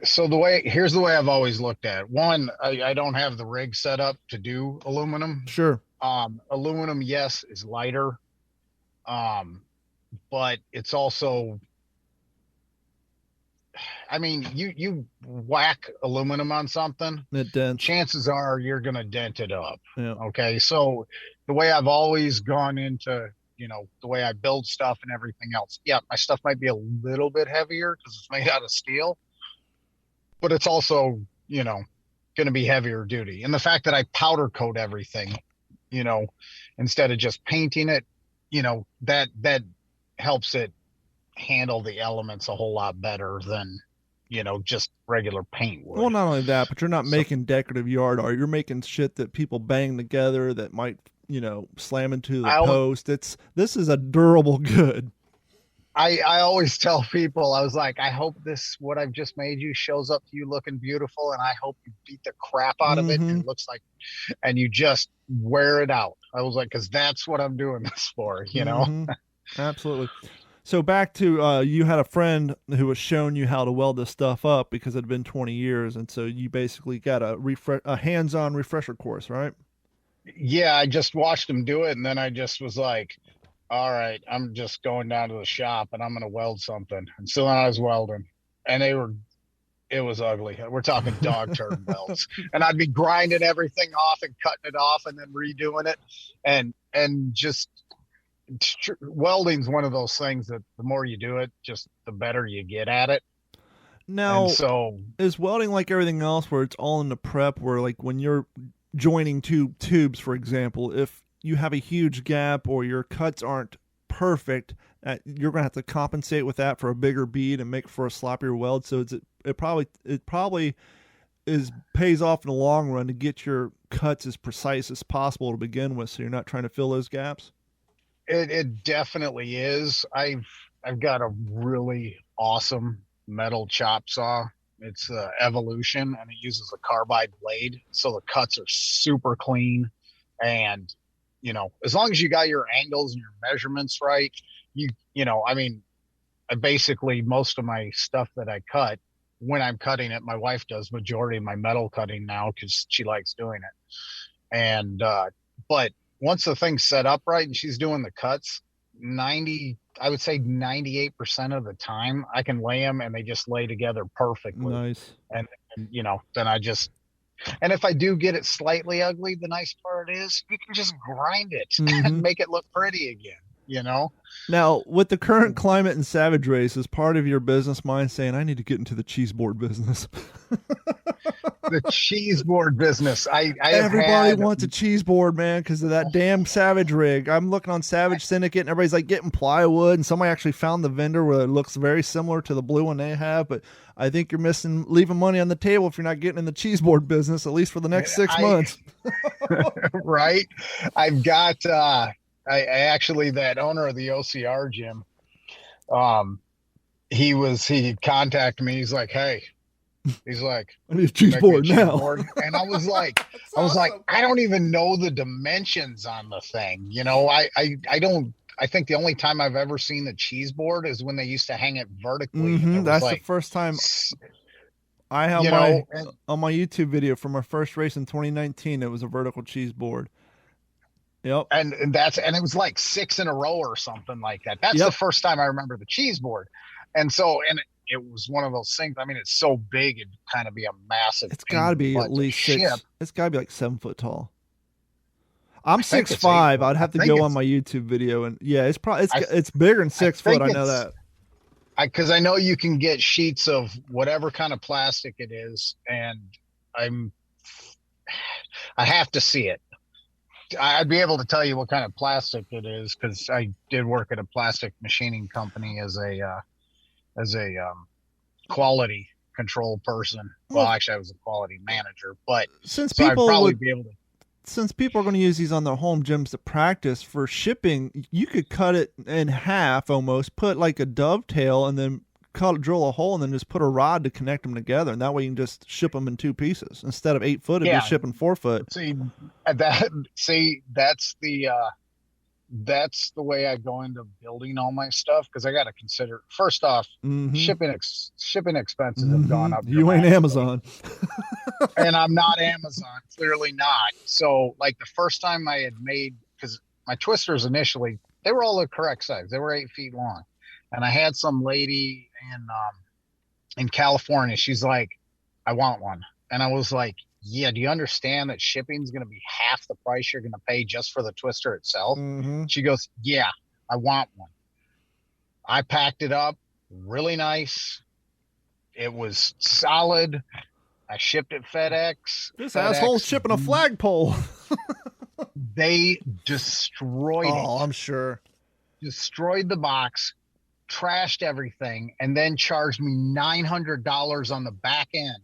Speaker 3: So here's the way I've always looked at it. One, I don't have the rig set up to do aluminum.
Speaker 2: Sure.
Speaker 3: Aluminum, yes, is lighter. But it's also, I mean, you whack aluminum on something,
Speaker 2: it dents.
Speaker 3: Chances are you're going to dent it up.
Speaker 2: Yeah.
Speaker 3: Okay. So the way I've always gone into, the way I build stuff and everything else. Yeah. My stuff might be a little bit heavier because it's made out of steel, but it's also, going to be heavier duty. And the fact that I powder coat everything, instead of just painting it, that helps it handle the elements a whole lot better than just regular paint would.
Speaker 2: Well, not only that, but you're not making decorative yard art. You're making shit that people bang together that might slam into the post. This is a durable good.
Speaker 3: I always tell people, I was like, I hope what I've just made you shows up to you looking beautiful, and I hope you beat the crap out of it and it looks like, and you just wear it out. I was like, because that's what I'm doing this for,
Speaker 2: Mm-hmm. Absolutely. So back to you had a friend who was showing you how to weld this stuff up because it had been 20 years, and so you basically got a hands-on refresher course, right?
Speaker 3: Yeah, I just watched him do it, and then I just was like, all right, I'm just going down to the shop and I'm going to weld something. And so then I was welding, and it was ugly. We're talking dog turd welds, and I'd be grinding everything off and cutting it off and then redoing it. And just welding's one of those things that the more you do it, just the better you get at it.
Speaker 2: Now,
Speaker 3: and so
Speaker 2: is welding like everything else where it's all in the prep, where like when you're joining two tubes, for example, if you have a huge gap or your cuts aren't perfect, you're going to have to compensate with that for a bigger bead and make for a sloppier weld. So it probably pays off in the long run to get your cuts as precise as possible to begin with, so you're not trying to fill those gaps.
Speaker 3: It definitely is. I've got a really awesome metal chop saw. It's Evolution, and it uses a carbide blade, so the cuts are super clean. And as long as you got your angles and your measurements right, I mean, basically most of my stuff that I cut, when I'm cutting it, my wife does majority of my metal cutting now because she likes doing it. And but once the thing's set up right and she's doing the cuts, I would say 98% of the time I can lay them and they just lay together perfectly.
Speaker 2: Nice.
Speaker 3: And then I just, and if I do get it slightly ugly, the nice part is you can just grind it and make it look pretty again,
Speaker 2: Now, with the current climate in Savage Race, is part of your business mind saying, I need to get into the cheese board business?
Speaker 3: The cheese board business.
Speaker 2: Everybody wants a cheese board, man, because of that damn Savage rig. I'm looking on Savage Syndicate, and everybody's like getting plywood, and somebody actually found the vendor where it looks very similar to the blue one they have, but I think you're leaving money on the table if you're not getting in the cheese board business, at least for the next 6 months.
Speaker 3: Right? I've got I actually, that owner of the OCR gym, he contacted me. He's like, hey, I
Speaker 2: need a cheese board now.
Speaker 3: And I was like, I don't even know the dimensions on the thing. I think the only time I've ever seen the cheese board is when they used to hang it vertically.
Speaker 2: That's the first time I have on my YouTube video from our first race in 2019. It was a vertical cheese board. Yep.
Speaker 3: And it was like 6 in a row or something like that. That's the first time I remember the cheese board. And it was one of those things. I mean, it's so big, it'd kind of be a massive.
Speaker 2: It's got to be at least 6. It's got to be like 7 foot tall. I'm 6'5". I'd have to go on my YouTube video, and yeah, it's bigger than 6 foot. I know that.
Speaker 3: Because I know you can get sheets of whatever kind of plastic it is, and I have to see it. I'd be able to tell you what kind of plastic it is because I did work at a plastic machining company as a quality control person. Well, actually, I was a quality manager, but
Speaker 2: since people are going to use these on their home gyms to practice for shipping, you could cut it in half almost, put like a dovetail, and then drill a hole, and then just put a rod to connect them together, and that way you can just ship them in 2 pieces instead of 8 foot. If you're shipping 4 foot.
Speaker 3: That's the way I go into building all my stuff, because I got to consider, first off, shipping expenses have gone up.
Speaker 2: You ain't Amazon.
Speaker 3: And I'm not Amazon, clearly not. So like the first time I had made, because my twisters initially, they were all the correct size. They were 8 feet long. And I had some lady in California. She's like, I want one. And I was like, yeah, do you understand that shipping is going to be half the price you're going to pay just for the twister itself? She goes, yeah, I want one. I packed it up really nice. It was solid. I shipped it FedEx.
Speaker 2: This asshole's shipping a flagpole.
Speaker 3: They destroyed it.
Speaker 2: Oh, I'm sure.
Speaker 3: Destroyed the box, trashed everything, and then charged me $900 on the back end.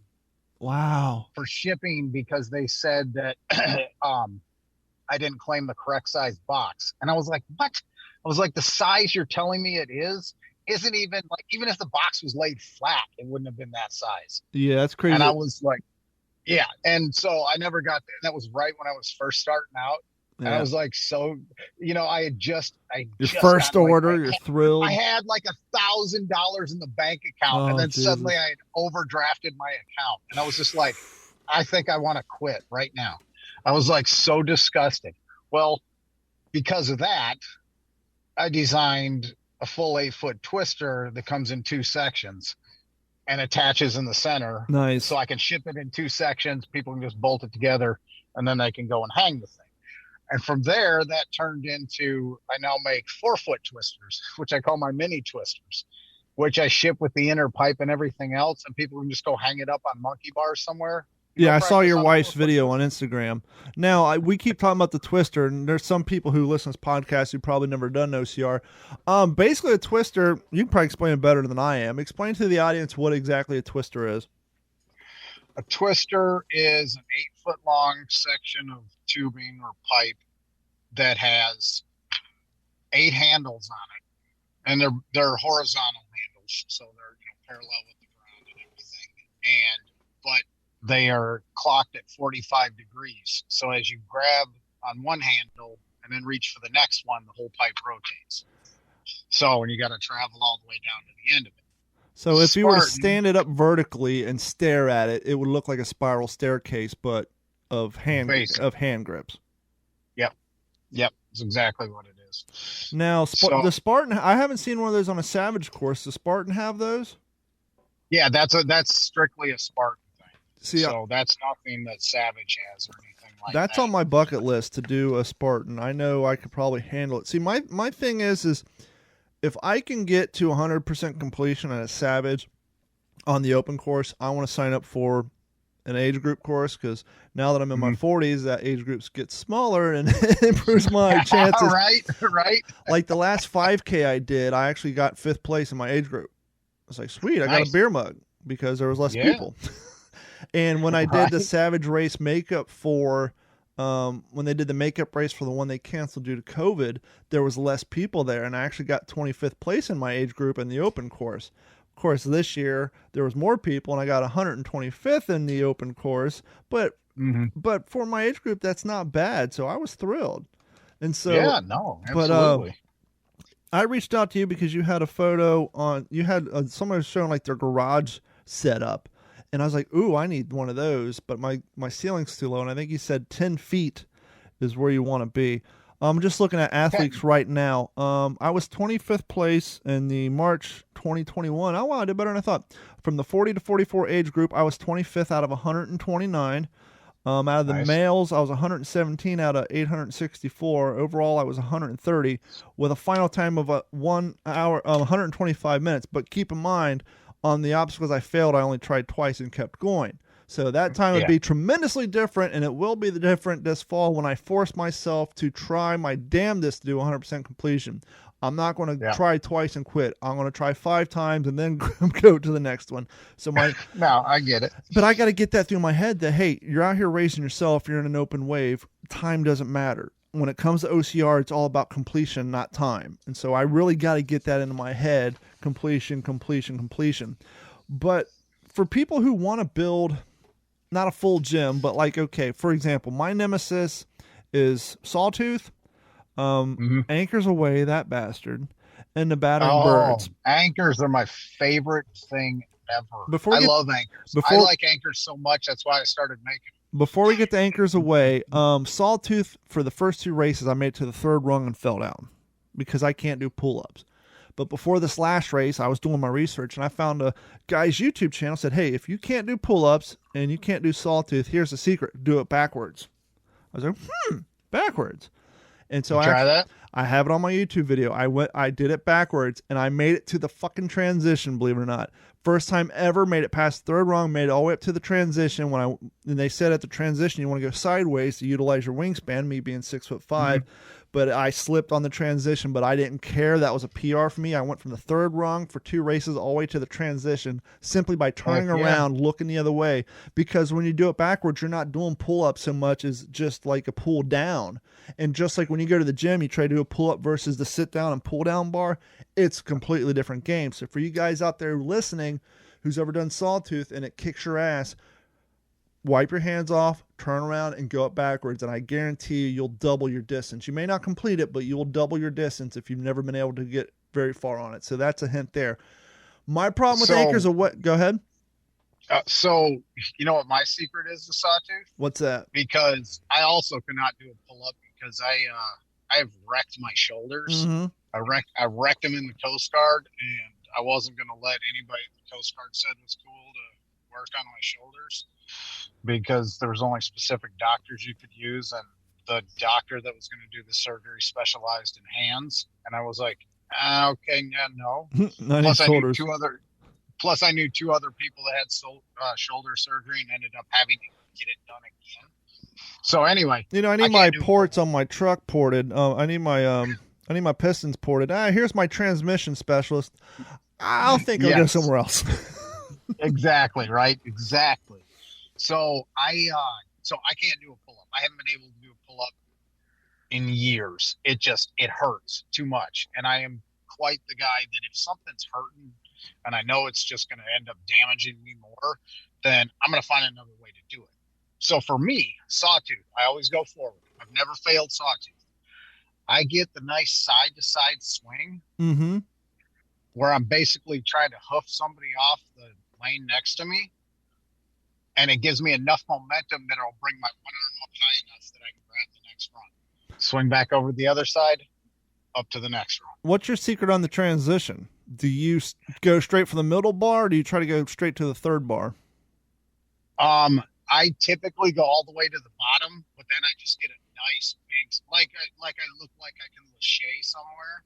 Speaker 2: Wow.
Speaker 3: For shipping, because they said that I didn't claim the correct size box. And I was like, what? I was like, the size you're telling me it isn't even like, even if the box was laid flat, it wouldn't have been that size.
Speaker 2: Yeah, that's crazy.
Speaker 3: And I was like, yeah. And so I never got there. And that was right when I was first starting out. And I was like, so,
Speaker 2: your first order, you're thrilled.
Speaker 3: I had like $1,000 in the bank account, and then Jesus. Suddenly I had overdrafted my account, and I was just like, I think I want to quit right now. I was like so disgusted. Well, because of that, I designed a full 8-foot twister that comes in 2 sections and attaches in the center.
Speaker 2: Nice.
Speaker 3: So I can ship it in 2 sections. People can just bolt it together, and then they can go and hang the thing. And from there, that turned into, I now make 4-foot twisters, which I call my mini twisters, which I ship with the inner pipe and everything else. And people can just go hang it up on monkey bars somewhere.
Speaker 2: Yeah, I saw your wife's video on Instagram. Now, we keep talking about the twister, and there's some people who listen to this podcast who probably never done OCR. Basically, a twister, you can probably explain it better than I am. Explain to the audience what exactly a twister is.
Speaker 3: A twister is an 8-foot long section of tubing or pipe that has 8 handles on it, and they're horizontal handles, so they're parallel with the ground and everything. But they are clocked at 45 degrees. So as you grab on one handle and then reach for the next one, the whole pipe rotates. So, and you got to travel all the way down to the end of it.
Speaker 2: So if you were to stand it up vertically and stare at it, it would look like a spiral staircase, but of hand grips.
Speaker 3: Yep. That's exactly what it is.
Speaker 2: Now, the Spartan, I haven't seen one of those on a Savage course. Does Spartan have those?
Speaker 3: Yeah, that's strictly a Spartan.
Speaker 2: See,
Speaker 3: so that's nothing that Savage has or anything like that.
Speaker 2: That's on my bucket list to do a Spartan. I know I could probably handle it. See, my thing is if I can get to 100% completion at a Savage on the open course, I want to sign up for an age group course, because now that I'm in my 40s, that age groups get smaller and it improves my chances.
Speaker 3: Right.
Speaker 2: Like the last 5K I did, I actually got 5th place in my age group. I was like, sweet, I got a beer mug because there was less people. And when I did the Savage race makeup for, when they did the makeup race for the one they canceled due to COVID, there was less people there, and I actually got 25th place in my age group in the open course. Of course, this year there was more people, and I got 125th in the open course, but for my age group, that's not bad, so I was thrilled. And so,
Speaker 3: yeah, no, absolutely.
Speaker 2: But, I reached out to you because you had a photo you had someone was showing like their garage setup. And I was like, ooh, I need one of those, but my ceiling's too low. And I think you said 10 feet is where you want to be. I'm just looking at athletes right now. I was 25th place in the March 2021. Oh, wow, I did better than I thought. From the 40 to 44 age group, I was 25th out of 129. Out of the males, I was 117 out of 864. Overall, I was 130 with a final time of 1 hour, 125 minutes. But keep in mind, on the obstacles I failed, I only tried twice and kept going. So that time would be tremendously different, and it will be different this fall when I force myself to try my damnedest to do 100% completion. I'm not going to try twice and quit. I'm going to try 5 times and then go to the next one. So
Speaker 3: no, I get it.
Speaker 2: But I got to get that through my head that, hey, you're out here racing yourself. You're in an open wave. Time doesn't matter. When it comes to OCR, it's all about completion, not time. And so I really got to get that into my head, completion. But for people who want to build, not a full gym, but like, okay, for example, my nemesis is Sawtooth, Anchors Away, that bastard, and the Battering Birds.
Speaker 3: Anchors are my favorite thing ever. I love anchors. I like anchors so much, that's why I started making them.
Speaker 2: Before we get to Anchors Away, Sawtooth, for the first 2 races, I made it to the 3rd rung and fell down because I can't do pull-ups. But before this last race, I was doing my research, and I found a guy's YouTube channel said, hey, if you can't do pull-ups and you can't do Sawtooth, here's the secret. Do it backwards. I was like, backwards. And so I have it on my YouTube video. I did it backwards, and I made it to the fucking transition, believe it or not. First time ever, made it past 3rd rung, made it all the way up to the transition. And they said at the transition, you want to go sideways to utilize your wingspan, me being 6'5". But I slipped on the transition, but I didn't care. That was a PR for me. I went from the 3rd rung for 2 races all the way to the transition simply by turning around, looking the other way. Because when you do it backwards, you're not doing pull-ups so much as just like a pull down. And just like when you go to the gym, you try to do a pull-up versus the sit-down and pull-down bar, it's a completely different game. So for you guys out there listening who's ever done Sawtooth and it kicks your ass, wipe your hands off, turn around, and go up backwards, and I guarantee you'll double your distance. You may not complete it, but you will double your distance if you've never been able to get very far on it. So that's a hint there. My problem with anchors are what? Go ahead.
Speaker 3: So you know what my secret is to sawtooth?
Speaker 2: What's that?
Speaker 3: Because I also cannot do a pull-up because I've wrecked my shoulders.
Speaker 2: Mm-hmm.
Speaker 3: I wrecked them in the Coast Guard, and I wasn't going to let anybody the Coast Guard said was cool to work on my shoulders because there was only specific doctors you could use, and the doctor that was going to do the surgery specialized in hands, and I was like, okay, no. Plus, I knew two other people that had shoulder surgery and ended up having to get it done again. So anyway,
Speaker 2: I need my ports on my truck ported. I need my pistons ported. Here's my transmission specialist. I'll think I'll go somewhere else.
Speaker 3: Exactly, right? Exactly. So I can't do a pull-up. I haven't been able to do a pull-up in years. It hurts too much. And I am quite the guy that if something's hurting and I know it's just going to end up damaging me more, then I'm going to find another way to do it. So for me, sawtooth, I always go forward. I've never failed sawtooth. I get the nice side-to-side swing where I'm basically trying to hoof somebody off the lane next to me, and it gives me enough momentum that it'll bring my one arm up high enough that I can grab the next run. Swing back over the other side, up to the next run.
Speaker 2: What's your secret on the transition? Do you go straight for the middle bar, or do you try to go straight to the third bar?
Speaker 3: I typically go all the way to the bottom, but then I just get a nice big, like I look like I can lachey somewhere,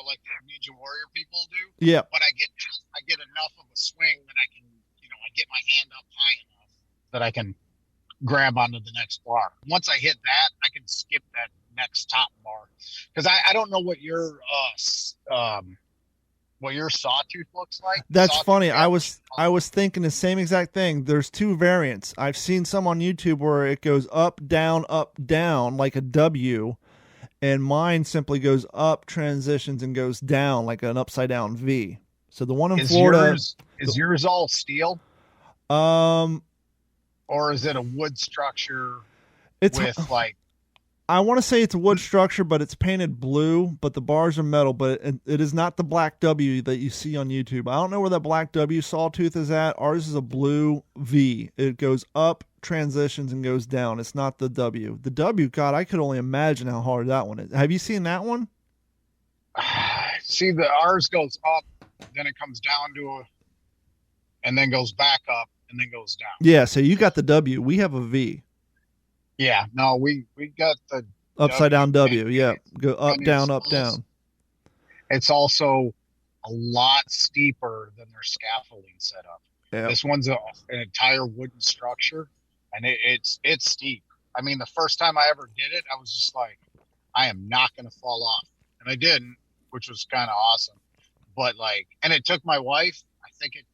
Speaker 3: like the Ninja Warrior people do.
Speaker 2: Yeah.
Speaker 3: But I get enough of a swing that I can, I get my hand up high enough that I can grab onto the next bar. Once I hit that, I can skip that next top bar because I don't know what your sawtooth looks like.
Speaker 2: That's
Speaker 3: sawtooth
Speaker 2: funny. I was thinking the same exact thing. There's two variants. I've seen some on YouTube where it goes up, down, like a W, and mine simply goes up, transitions, and goes down like an upside down V. So the one in Florida
Speaker 3: is yours all steel? Or is it a wood structure with like?
Speaker 2: I want to say it's a wood structure, but it's painted blue, but the bars are metal, but it is not the black W that you see on YouTube. I don't know where that black W sawtooth is at. Ours is a blue V. It goes up, transitions, and goes down. It's not the W. The W, God, I could only imagine how hard that one is. Have you seen that one?
Speaker 3: See, ours goes up, then it comes down and then goes back up, and then goes down.
Speaker 2: Yeah, so you got the W. We have a V.
Speaker 3: Yeah, no, we got the
Speaker 2: upside down W. Yeah, go up, down, up, down.
Speaker 3: It's also a lot steeper than their scaffolding setup. Yeah. This one's an entire wooden structure, and it's steep. I mean, the first time I ever did it, I was just like, I am not going to fall off, and I didn't, which was kind of awesome. But and it took my wife. I think it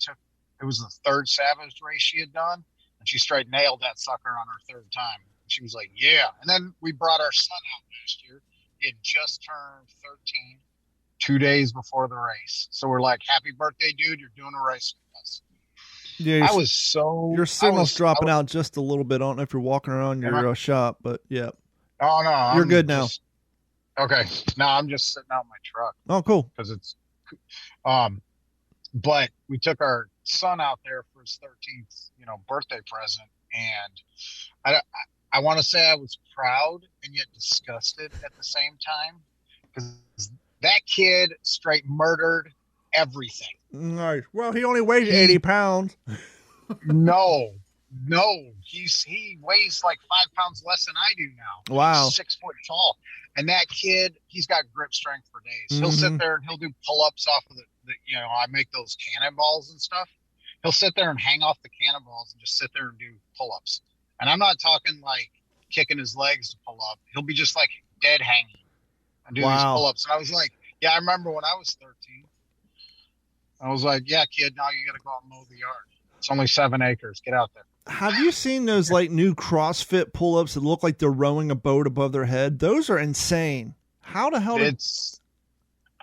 Speaker 3: was the third Savage race she had done, and she straight nailed that sucker on her third time. She was like, yeah. And then we brought our son out last year. He had just turned 13, 2 days before the race. So we're like, happy birthday, dude. You're doing a race with us.
Speaker 2: Yeah, your signal's dropping out just a little bit. I don't know if you're walking around your shop, but yeah.
Speaker 3: Oh, no.
Speaker 2: You're good now.
Speaker 3: Okay. No, I'm just sitting out in my truck.
Speaker 2: Oh, cool.
Speaker 3: Because it's but we took our son out there for his 13th, birthday present. And I want to say I was proud and yet disgusted at the same time because that kid straight murdered everything.
Speaker 2: Nice. Well, he only weighs 80 pounds.
Speaker 3: No, he weighs like 5 pounds less than I do now.
Speaker 2: Wow.
Speaker 3: He's 6 foot tall. And that kid, he's got grip strength for days. He'll sit there and he'll do pull-ups off of I make those cannonballs and stuff. He'll sit there and hang off the cannonballs and just sit there and do pull-ups. And I'm not talking like kicking his legs to pull up. He'll be just like dead hanging and do these pull-ups. And I was like, yeah, I remember when I was 13. I was like, yeah, kid, now you got to go out and mow the yard. It's only 7 acres. Get out there.
Speaker 2: Have you seen those new CrossFit pull-ups that look like they're rowing a boat above their head? Those are insane. How the hell?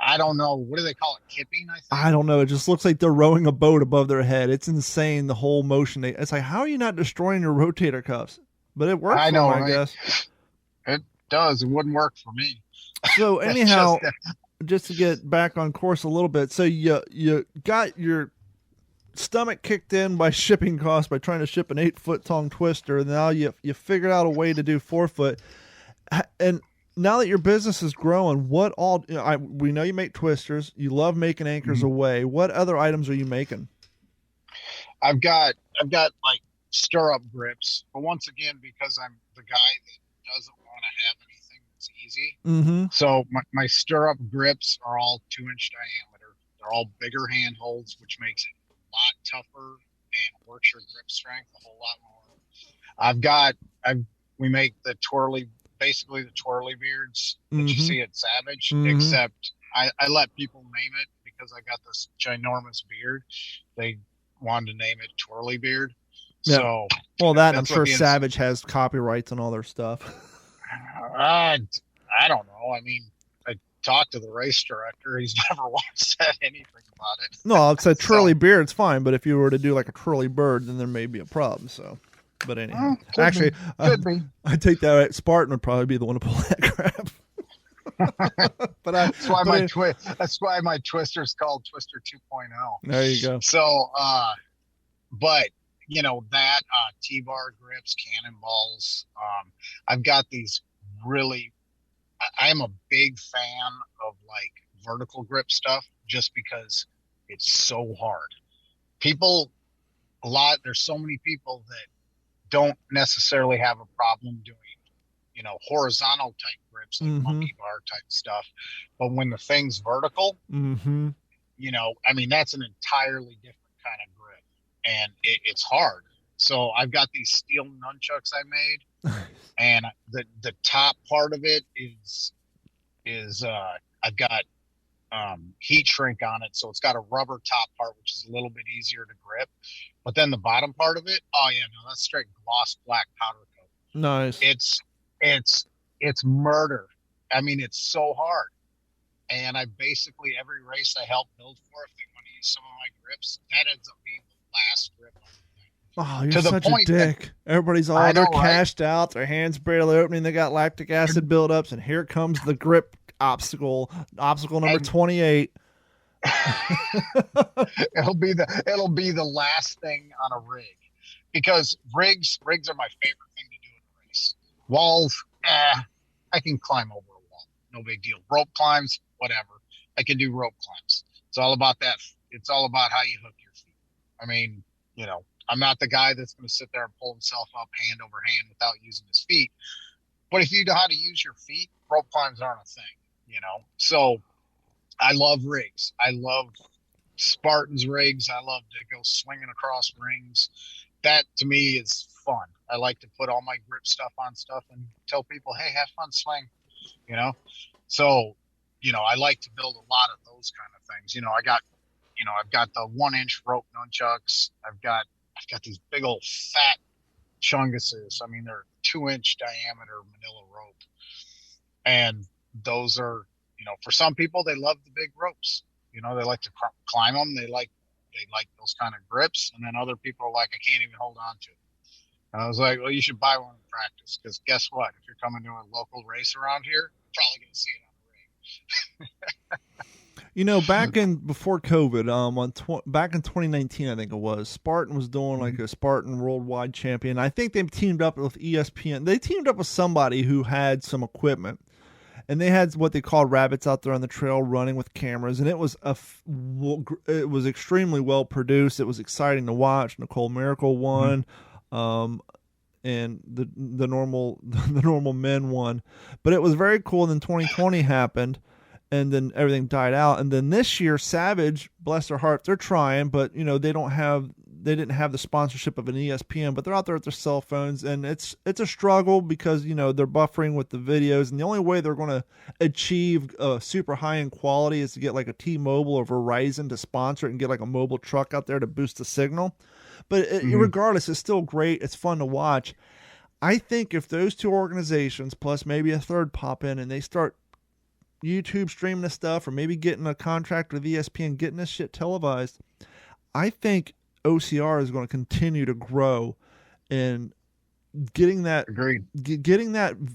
Speaker 3: I don't know. What do they call it? Kipping, I think?
Speaker 2: I don't know. It just looks like they're rowing a boat above their head. It's insane, the whole motion. It's like, how are you not destroying your rotator cuffs? But it works for them, right? I guess.
Speaker 3: It does. It wouldn't work for me.
Speaker 2: So anyhow, just to get back on course a little bit. So you got your stomach kicked in by shipping costs by trying to ship an 8-foot tong twister. Now you figured out a way to do 4-foot. And now that your business is growing, what all we know you make twisters. You love making anchors away. What other items are you making?
Speaker 3: I've got like stirrup grips, but once again, because I'm the guy that doesn't want to have anything that's easy. So my stirrup grips are all 2-inch diameter. They're all bigger handholds, which makes it a lot tougher and works your grip strength a whole lot more. We make the basically the twirly beards that you see at Savage, except I let people name it because I got this ginormous beard. They wanted to name it Twirly Beard. Yeah. So,
Speaker 2: well, I'm sure Savage has copyrights on all their stuff.
Speaker 3: I don't know. I mean, I talked to the race director. He's never once said anything about it.
Speaker 2: No, it's a twirly beard's fine, but if you were to do like a twirly bird, then there may be a problem. So. But anyhow, actually,
Speaker 3: could be.
Speaker 2: I take that right. Spartan would probably be the one to pull that crap.
Speaker 3: That's why my twister's called Twister 2.0.
Speaker 2: There you go.
Speaker 3: So, but you know that T-bar grips, cannonballs. I've got these really. I am a big fan of like vertical grip stuff, just because it's so hard. There's so many people that don't necessarily have a problem doing, horizontal type grips, like monkey bar type stuff. But when the thing's vertical, I mean, that's an entirely different kind of grip, and it's hard. So I've got these steel nunchucks I made, and the top part of it is I've got heat shrink on it, so it's got a rubber top part, which is a little bit easier to grip. But then the bottom part of it, that's straight gloss black powder coat.
Speaker 2: Nice.
Speaker 3: It's murder. I mean, it's so hard. And I basically, every race I help build for, if they want to use some of my grips, that ends up being the last grip on the thing.
Speaker 2: Oh, you're such a dick. Everybody's they're cashed out, their hands barely opening, they got lactic acid buildups, and here comes the grip obstacle number 28.
Speaker 3: It'll be the last thing on a rig, because rigs are my favorite thing to do in a race. Walls, I can climb over a wall, no big deal. Rope climbs, whatever, I can do rope climbs. It's all about that. It's all about how you hook your feet. I mean, I'm not the guy that's going to sit there and pull himself up hand over hand without using his feet. But if you know how to use your feet, rope climbs aren't a thing, So I love rigs. I love Spartan's rigs. I love to go swinging across rings. That to me is fun. I like to put all my grip stuff on stuff and tell people, hey, have fun swing, So, I like to build a lot of those kind of things. I've got the 1-inch rope nunchucks. I've got these big old fat chunguses. I mean, they're 2-inch diameter manila rope. And those are, for some people, they love the big ropes. They like to climb them. They like those kind of grips. And then other people are like, I can't even hold on to it. And I was like, well, you should buy one in practice, because guess what? If you're coming to a local race around here, you're probably going to see it on the ring.
Speaker 2: Back before COVID, back in 2019, I think it was, Spartan was doing like a Spartan Worldwide Champion. I think they teamed up with ESPN. They teamed up with somebody who had some equipment. And they had what they called rabbits out there on the trail running with cameras, and it was extremely well produced. It was exciting to watch. Nicole Miracle won, and the normal men won, but it was very cool. And then 2020 happened, and then everything died out. And then this year, Savage, bless their heart, they're trying, but they didn't have the sponsorship of an ESPN, but they're out there with their cell phones, and it's a struggle because, they're buffering with the videos, and the only way they're going to achieve super high-end quality is to get like a T-Mobile or Verizon to sponsor it and get like a mobile truck out there to boost the signal. But regardless, it's still great. It's fun to watch. I think if those two organizations, plus maybe a third, pop in and they start YouTube streaming this stuff, or maybe getting a contract with ESPN, getting this shit televised, I think OCR is going to continue to grow and getting that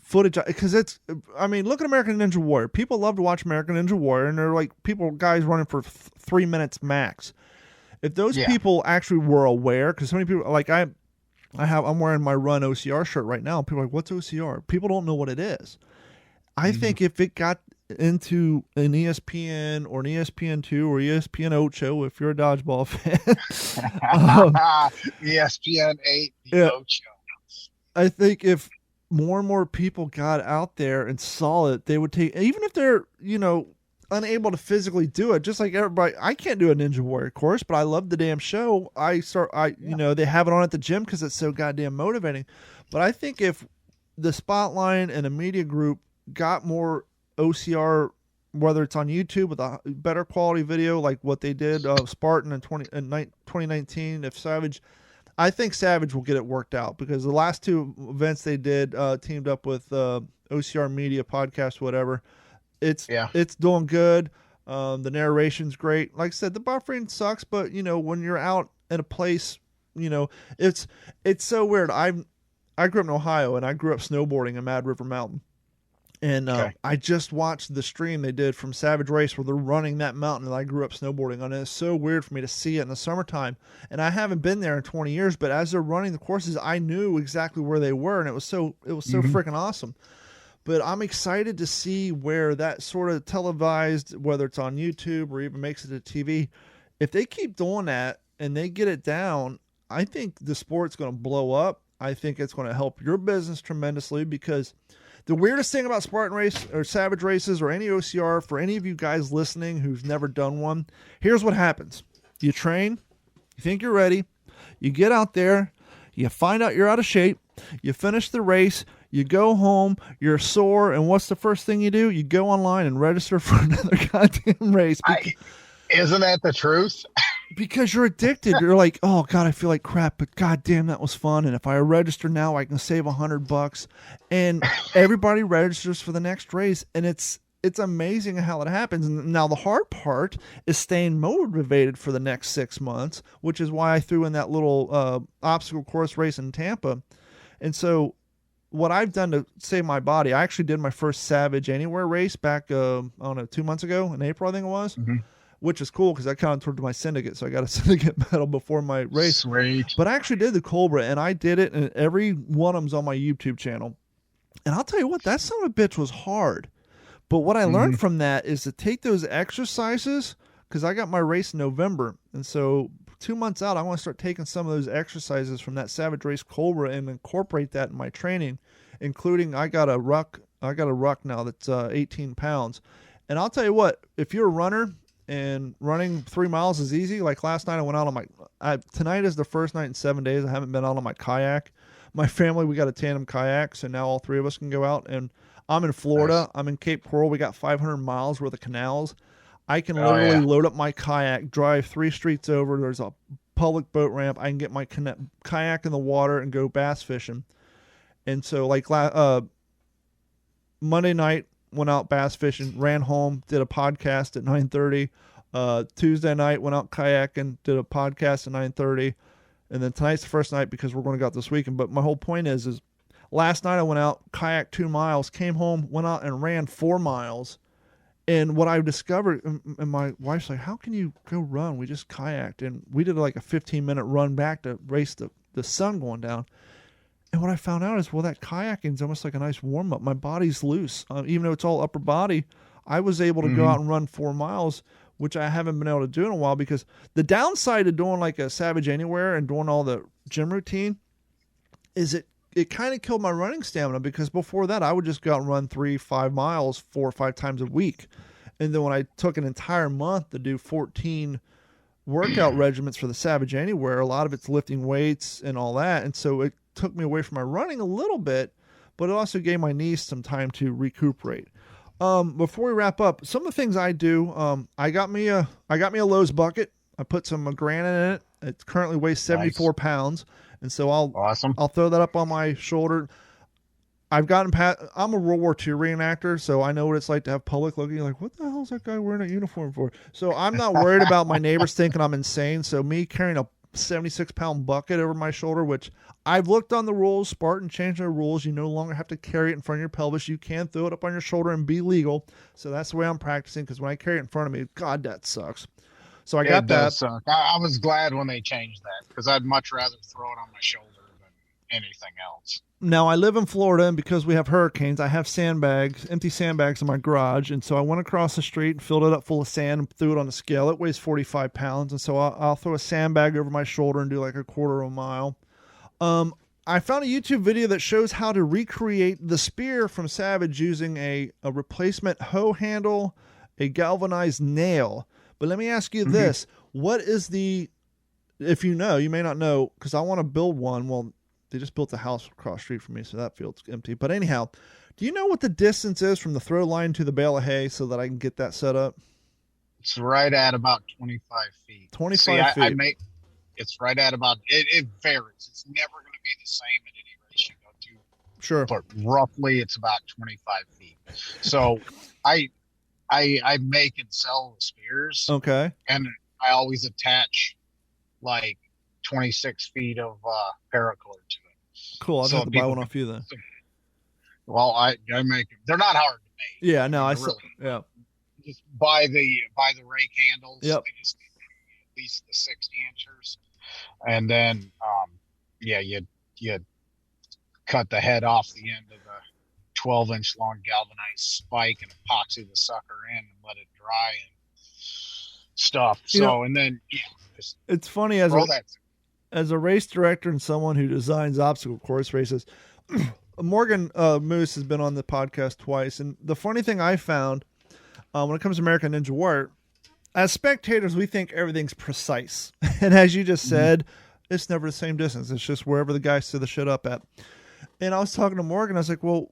Speaker 2: footage, because it's, I mean, look at American Ninja Warrior. People love to watch American Ninja Warrior, and they're like guys running for 3 minutes max. If those people actually were aware, because so many people, like I'm wearing my Run OCR shirt right now. People are like, what's OCR? People don't know what it is. I think if it got into an ESPN or an ESPN2 or ESPN Ocho, if you're a dodgeball fan,
Speaker 3: ESPN 8, Ocho.
Speaker 2: I think if more and more people got out there and saw it, they would take, even if they're, unable to physically do it, just like everybody. I can't do a Ninja Warrior course, but I love the damn show. They have it on at the gym because it's so goddamn motivating. But I think if the Spotlight and a media group got more OCR, whether it's on YouTube with a better quality video like what they did Spartan in 2019, I think Savage will get it worked out, because the last two events they did teamed up with OCR Media Podcast, whatever. It's doing good. The narration's great. Like I said, the buffering sucks, but when you're out in a place, it's so weird. I grew up in Ohio, and I grew up snowboarding in Mad River Mountain. And I just watched the stream they did from Savage Race where they're running that mountain that I grew up snowboarding on. And it's so weird for me to see it in the summertime. And I haven't been there in 20 years, but as they're running the courses, I knew exactly where they were, and it was so freaking awesome. But I'm excited to see where that sort of televised, whether it's on YouTube or even makes it to TV. If they keep doing that and they get it down, I think the sport's going to blow up. I think it's going to help your business tremendously, because the weirdest thing about Spartan Race or Savage Races or any OCR, for any of you guys listening who's never done one, here's what happens. You train, you think you're ready, you get out there, you find out you're out of shape, you finish the race, you go home, you're sore, and what's the first thing you do? You go online and register for another goddamn race.
Speaker 3: Isn't that the truth?
Speaker 2: Because you're addicted. You're like, oh God, I feel like crap, but goddamn, that was fun. And if I register now, I can save $100. And everybody registers for the next race, and it's amazing how it happens. And now the hard part is staying motivated for the next 6 months, which is why I threw in that little obstacle course race in Tampa. And so what I've done to save my body, I actually did my first Savage Anywhere race back, 2 months ago in April, I think it was, which is cool because I counted my syndicate. So I got a syndicate medal before my race.
Speaker 3: Sweet.
Speaker 2: But I actually did the Cobra, and I did it, and every one of them's on my YouTube channel. And I'll tell you what, that son of a bitch was hard. But what I learned from that is to take those exercises, because I got my race in November. And so 2 months out, I want to start taking some of those exercises from that Savage Race Cobra and incorporate that in my training, including I got a ruck now that's 18 pounds. And I'll tell you what, if you're a runner and running 3 miles is easy, like last night I went out on tonight is the first night in 7 days I haven't been out on my kayak. My family, we got a tandem kayak, so now all three of us can go out. And I'm in Florida. Nice. I'm in Cape Coral. We got 500 miles worth of canals. I can literally load up my kayak, drive 3 streets over. There's a public boat ramp. I can get my kayak in the water and go bass fishing. And so like Monday night, went out bass fishing, ran home, did a podcast at 9:30. Tuesday night, went out kayaking, did a podcast at 9:30. And then tonight's the first night because we're going to go out this weekend. But my whole point is last night I went out, kayaked 2 miles, came home, went out and ran 4 miles. And what I discovered, and my wife's like, how can you go run? We just kayaked. And we did like a 15-minute run back to race the sun going down. And what I found out is, that kayaking is almost like a nice warm-up. My body's loose. Even though it's all upper body, I was able to go out and run 4 miles, which I haven't been able to do in a while, because the downside of doing like a Savage Anywhere and doing all the gym routine is it kind of killed my running stamina, because before that I would just go out and run 3-5 miles 4 or 5 times a week. And then when I took an entire month to do 14 workout regimens for the Savage Anywhere, a lot of it's lifting weights and all that. And so it took me away from my running a little bit, but it also gave my knees some time to recuperate. Before we wrap up, some of the things I do, I got me a Lowe's bucket. I put some granite in it. It currently weighs 74 pounds. And so I'll throw that up on my shoulder. I've gotten past. I'm a World War II reenactor, so I know what it's like to have public looking like, what the hell is that guy wearing a uniform for? So I'm not worried about my neighbors thinking I'm insane. So me carrying a 76-pound bucket over my shoulder, which I've looked on the rules. Spartan changed their rules. You no longer have to carry it in front of your pelvis. You can throw it up on your shoulder and be legal. So that's the way I'm practicing, because when I carry it in front of me, God, that sucks. So I got that.
Speaker 3: Suck. I was glad when they changed that, because I'd much rather throw it on my shoulder than anything else.
Speaker 2: Now, I live in Florida, and because we have hurricanes, I have sandbags, empty sandbags in my garage. And so I went across the street and filled it up full of sand and threw it on the scale. It weighs 45 pounds. And so I'll throw a sandbag over my shoulder and do like a quarter of a mile. I found a YouTube video that shows how to recreate the spear from Savage using a replacement hoe handle, a galvanized nail. But let me ask you this. What is if you know, you may not know, because I want to build one. Well, they just built a house across the street from me, so that field's empty. But anyhow, do you know what the distance is from the throw line to the bale of hay so that I can get that set up?
Speaker 3: It's right at about 25 feet.
Speaker 2: 25 feet.
Speaker 3: It's right at about, it varies. It's never going to be the same at any race you go to.
Speaker 2: Sure.
Speaker 3: But roughly it's about 25 feet. So I make and sell the spears.
Speaker 2: Okay.
Speaker 3: And I always attach like 26 feet of paracord to it.
Speaker 2: Cool. I'll have to buy one off you then.
Speaker 3: Well, I make them. They're not hard to make.
Speaker 2: Yeah, no, yeah.
Speaker 3: Just buy the rake handles.
Speaker 2: Yep.
Speaker 3: They just need at least the 60 inchers, and then you cut the head off the end of the 12-inch long galvanized spike and epoxy the sucker in and let it dry and stuff. So and then
Speaker 2: it's funny as a race director and someone who designs obstacle course races. Morgan Moose has been on the podcast twice, and the funny thing I found when it comes to American Ninja Warrior, as spectators, we think everything's precise, and as you just said, it's never the same distance. It's just wherever the guys set the shit up at. And I was talking to Morgan. I was like, "Well,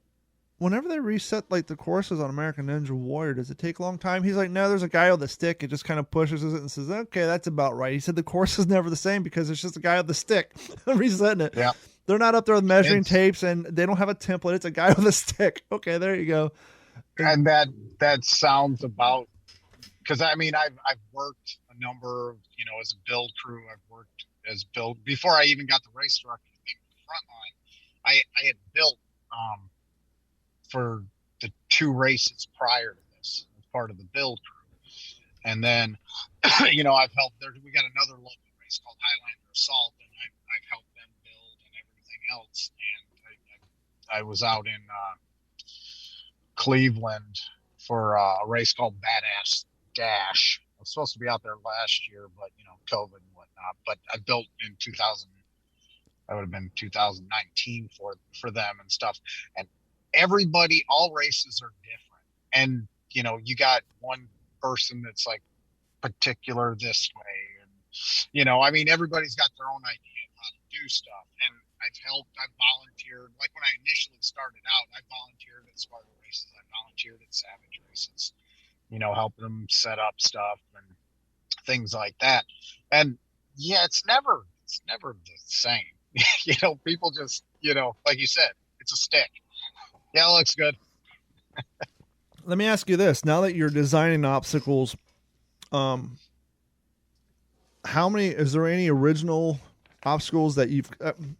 Speaker 2: whenever they reset like the courses on American Ninja Warrior, does it take a long time?" He's like, "No, there's a guy with a stick. It just kind of pushes it and says, okay, that's about right." He said the course is never the same because it's just a guy with a stick resetting it.
Speaker 3: Yeah.
Speaker 2: They're not up there with measuring tapes, and they don't have a template. It's a guy with a stick. Okay, there you go.
Speaker 3: And that sounds about, because I mean I've worked a number of, as a build crew. I've worked as build before I even got the race director thing for the front line. I had built for the 2 races prior to this as part of the build crew, and then I've helped there. We got another local race called Highlander Assault, and I've helped them build and everything else. And I was out in Cleveland for a race called Badass Dash. I was supposed to be out there last year, but COVID and whatnot. But I built in 2000. That would have been 2019 for them and stuff. And everybody, all races are different. And you got one person that's like particular this way, and everybody's got their own idea of how to do stuff. And I've volunteered. Like when I initially started out, I volunteered at Spartan races. I volunteered at Savage races, helping them set up stuff and things like that. And it's never the same. People just, like you said, it's a stick. Yeah, it looks good.
Speaker 2: Let me ask you this. Now that you're designing obstacles, is there any original obstacles that you've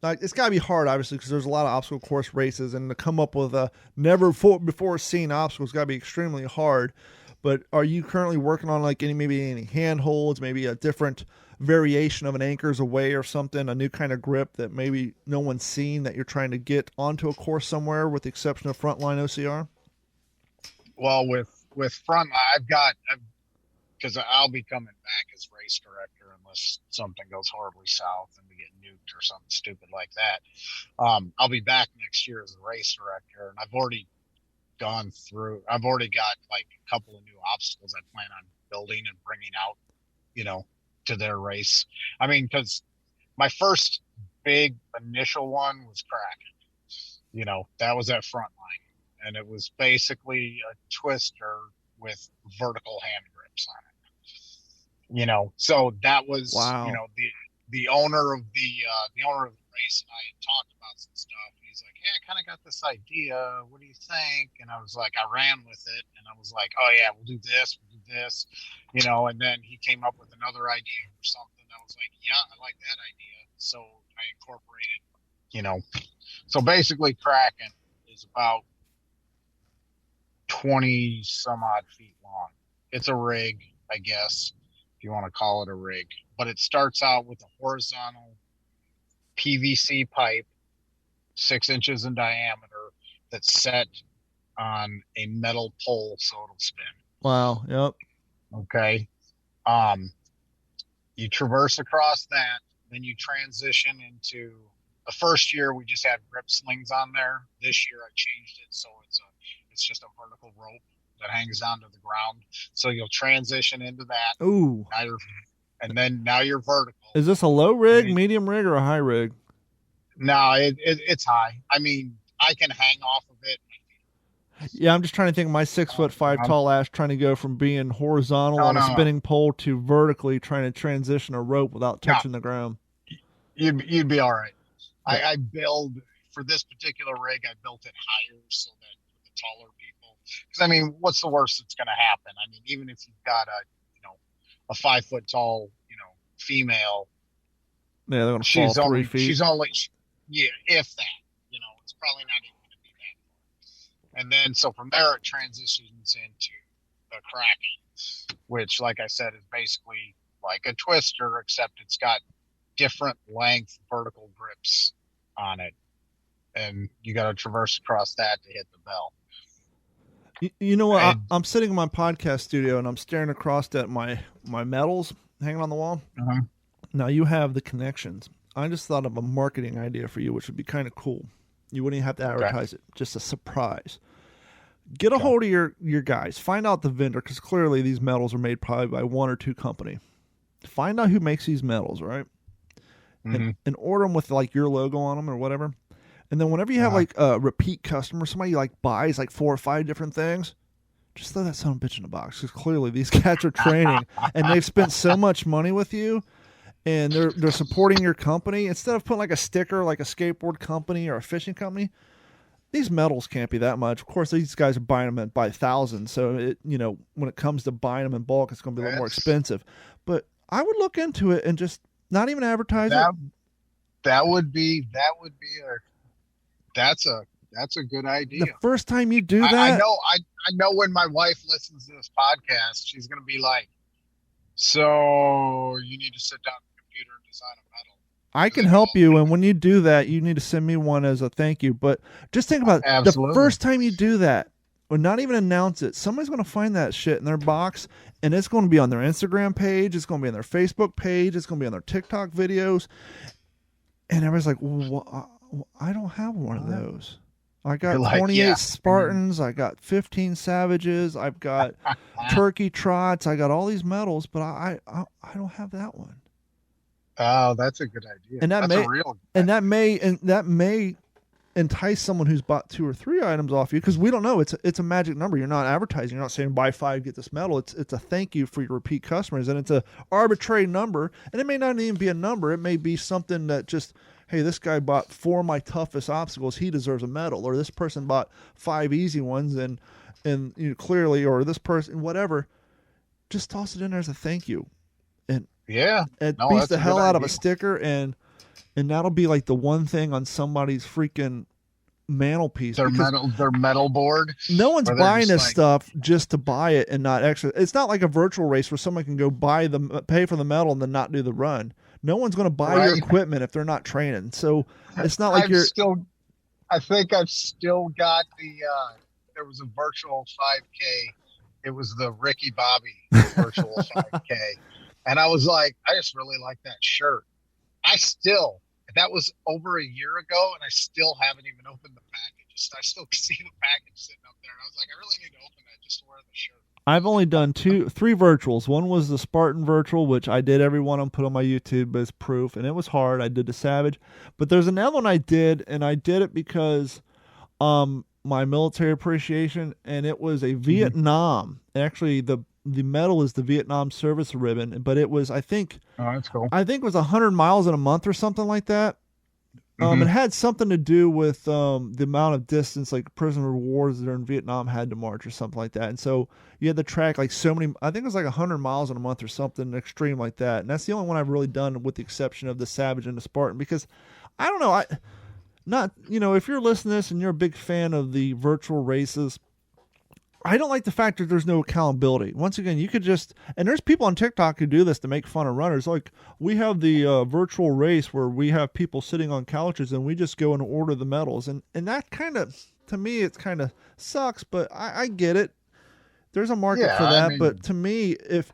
Speaker 2: it's got to be hard, obviously, because there's a lot of obstacle course races, and to come up with a never before seen obstacles got to be extremely hard. But are you currently working on like any handholds, maybe a different variation of an anchor's away or something, a new kind of grip that maybe no one's seen that you're trying to get onto a course somewhere, with the exception of Frontline OCR?
Speaker 3: Well, with Frontline, because I'll be coming back as race director unless something goes horribly south and we get nuked or something stupid like that. I'll be back next year as a race director, and I've already got like a couple of new obstacles I plan on building and bringing out, to their race. I mean, because my first big initial one was Kraken. That was at Frontline, and it was basically a twister with vertical hand grips on it. So that was,
Speaker 2: wow.
Speaker 3: The owner of the race and I had talked about some stuff. he's like, "Hey, I kind of got this idea. What do you think?" And I was like, I ran with it, and I was like, "Oh yeah, we'll do this, you know." And then he came up with another idea for something. I was like, "Yeah, I like that idea." So I incorporated, you know. So basically, Kraken is about 20 some odd feet long. It's a rig, I guess, if you want to call it a rig. But it starts out with a horizontal PVC pipe, 6 inches in diameter, that's set on a metal pole so it'll spin.
Speaker 2: Wow. Yep.
Speaker 3: Okay. You traverse across that, then you transition into the first year we just had grip slings on there. This year I changed it so it's just a vertical rope that hangs down to the ground. So you'll transition into that.
Speaker 2: Ooh.
Speaker 3: Now you're vertical.
Speaker 2: Is this a low rig, medium rig, or a high rig?
Speaker 3: No, it's high. I mean, I can hang off of it.
Speaker 2: Yeah, I'm just trying to think of my 6'5" tall ass trying to go from being horizontal on a spinning pole to vertically trying to transition a rope without touching the ground.
Speaker 3: You'd be all right. I build for this particular rig. I built it higher so that for the taller people, because I mean, what's the worst that's going to happen? I mean, even if you've got a 5 foot tall, female,
Speaker 2: yeah, they're going to fall 3 feet.
Speaker 3: She's only, if that, it's probably not even going to be that far. And then so from there it transitions into the Kraken, which, like I said, is basically like a twister, except it's got different length vertical grips on it, and you got to traverse across that to hit the bell.
Speaker 2: You know what? I'm sitting in my podcast studio and I'm staring across at my metals hanging on the wall.
Speaker 3: Uh-huh.
Speaker 2: Now you have the connections. I just thought of a marketing idea for you, which would be kind of cool. You wouldn't even have to advertise it; just a surprise. Get a hold of your guys. Find out the vendor, because clearly these metals are made probably by 1 or 2 company. Find out who makes these metals, right? And order them with like your logo on them or whatever. And then whenever you have like a repeat customer, somebody like buys like 4 or 5 different things, just throw that son of a bitch in a box, because clearly these cats are training and they've spent so much money with you, and they're supporting your company. Instead of putting like a sticker like a skateboard company or a fishing company, these metals can't be that much. Of course, these guys are buying them by thousands, so when it comes to buying them in bulk, it's going to be a little more expensive. But I would look into it and just not even advertise it.
Speaker 3: That's a good idea.
Speaker 2: The first time you do that,
Speaker 3: I know when my wife listens to this podcast, she's going to be like, "So you need to sit down at the computer and design a metal."
Speaker 2: I can help you, and when you do that, you need to send me one as a thank you. But just think about it. The first time you do that, or not even announce it, somebody's going to find that shit in their box, and it's going to be on their Instagram page, it's going to be on their Facebook page, it's going to be on their TikTok videos, and everybody's like, well, I don't have one of those. I got 28 Spartans, I got 15 Savages, I've got Turkey Trots, I got all these medals, but I don't have that one.
Speaker 3: Oh, that's a good idea.
Speaker 2: And that may entice someone who's bought 2 or 3 items off you, because we don't know. It's a magic number. You're not advertising. You're not saying buy 5, get this medal. It's a thank you for your repeat customers, and it's a arbitrary number. And it may not even be a number. It may be something that just, hey, this guy bought 4 of my toughest obstacles, he deserves a medal. Or this person bought 5 easy ones, and clearly, or this person, whatever. Just toss it in there as a thank you. And it beats the hell out of a sticker, and that'll be like the one thing on somebody's freaking mantelpiece.
Speaker 3: Their metal board.
Speaker 2: No one's buying this stuff just to buy it and not extra. It's not like a virtual race where someone can go pay for the medal and then not do the run. No one's going to buy your equipment if they're not training. So it's not like
Speaker 3: I think I've still got there was a virtual 5K. It was the Ricky Bobby virtual 5K. And I was like, I just really like that shirt. That was over a year ago, and I still haven't even opened the package. I still see the package sitting up there. And I was like, I really need to open that just to wear the shirt.
Speaker 2: I've only done 3 virtuals. One was the Spartan virtual, which I did every one and put on my YouTube as proof, and it was hard. I did the Savage. But there's another one I did, and I did it because my military appreciation, and it was a Vietnam. Actually, the medal is the Vietnam service ribbon, but it was, I think,
Speaker 3: oh, that's cool.
Speaker 2: I think it was 100 miles in a month or something like that. It had something to do with the amount of distance, like prisoner of wars that are in Vietnam had to march or something like that. And so you had to track like so many, I think it was like 100 miles in a month or something extreme like that. And that's the only one I've really done, with the exception of the Savage and the Spartan, because I don't know, if you're listening to this and you're a big fan of the virtual races, I don't like the fact that there's no accountability. Once again, you could just, and there's people on TikTok who do this to make fun of runners. Like, we have the virtual race where we have people sitting on couches and we just go and order the medals. And that kind of, to me, it's kind of sucks, but I get it. There's a market for that. But to me, if,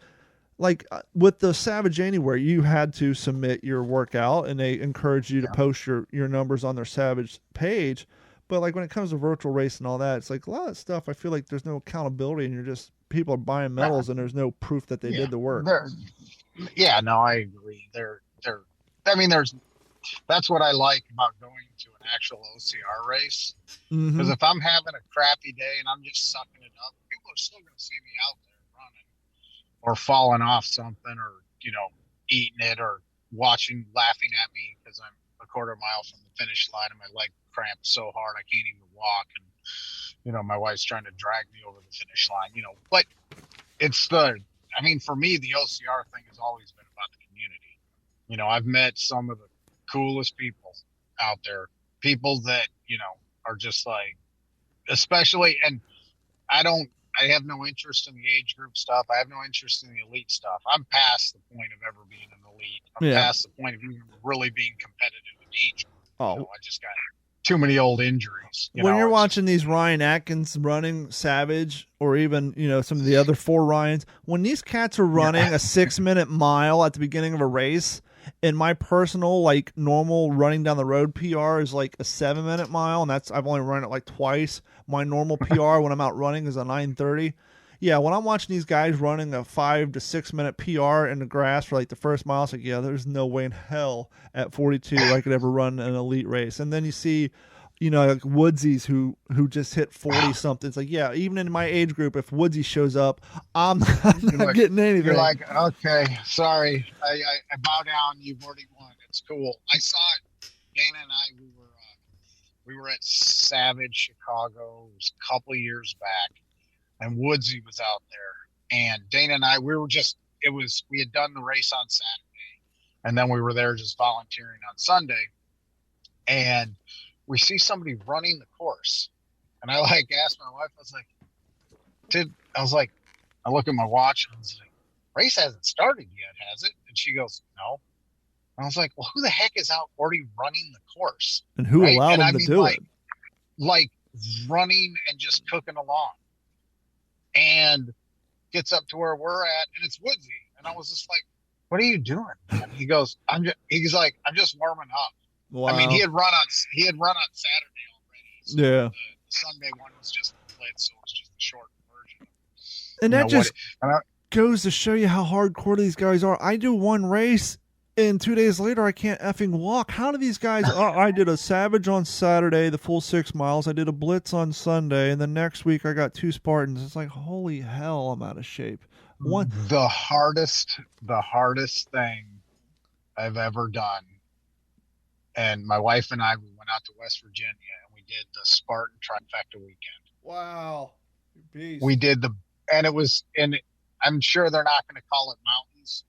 Speaker 2: like with the Savage Anywhere, you had to submit your workout and they encourage you to post your numbers on their Savage page. But like when it comes to virtual race and all that, it's like a lot of stuff. I feel like there's no accountability, and you're just, people are buying medals, and there's no proof that they did the work.
Speaker 3: I agree. That's what I like about going to an actual OCR race. Because if I'm having a crappy day and I'm just sucking it up, people are still going to see me out there running or falling off something, or eating it, or laughing at me because I'm a quarter mile from the finish line and my leg cramped so hard I can't even walk, and my wife's trying to drag me over the finish line, but it's for me, the OCR thing has always been about the community. I've met some of the coolest people out there, people that are just like, especially, and I have no interest in the age group stuff. I have no interest in the elite stuff. I'm past the point of ever being an elite. I'm past the point of even really being competitive in age group. I just got too many old injuries.
Speaker 2: When you're watching these Ryan Atkins running Savage, or even, some of the other 4 Ryans, when these cats are running a 6-minute mile at the beginning of a race, and my personal, like, normal running down the road PR is like a 7-minute mile, and I've only run it like twice. My normal PR when I'm out running is a 9:30. Yeah, when I'm watching these guys running a 5 to 6 minute PR in the grass for like the first mile, it's like, there's no way in hell at 42 I could ever run an elite race. And then you see, like Woodsies who just hit 40 something. It's like, even in my age group, if Woodsy shows up, I'm not getting anything.
Speaker 3: You're like, okay, sorry, I bow down. You've already won. It's cool. I saw it. Dana and I, we were at Savage Chicago. It was a couple of years back. And Woodsy was out there, and Dana and I, we had done the race on Saturday, and then we were there just volunteering on Sunday, and we see somebody running the course. And I asked my wife, I look at my watch, and I was like, race hasn't started yet, has it? And she goes, no. And I was like, well, who the heck is out already running the course?
Speaker 2: And who allowed them to do it?
Speaker 3: Like running and just cooking along. And gets up to where we're at, and it's Woodsy. And I was just like, what are you doing? And he goes, I'm just warming up.
Speaker 2: Wow.
Speaker 3: I mean, he had run on Saturday already. So the Sunday one was just lit, so it was just a short version.
Speaker 2: And that goes to show you how hardcore these guys are. I do one race, and 2 days later, I can't effing walk. How do these guys? I did a Savage on Saturday, the full 6 miles. I did a Blitz on Sunday, and then next week I got 2 Spartans. It's like, holy hell, I'm out of shape.
Speaker 3: The hardest thing I've ever done. And my wife and I, we went out to West Virginia, and we did the Spartan Trifecta weekend.
Speaker 2: Wow, beast.
Speaker 3: We did and I'm sure they're not going to call it mountains,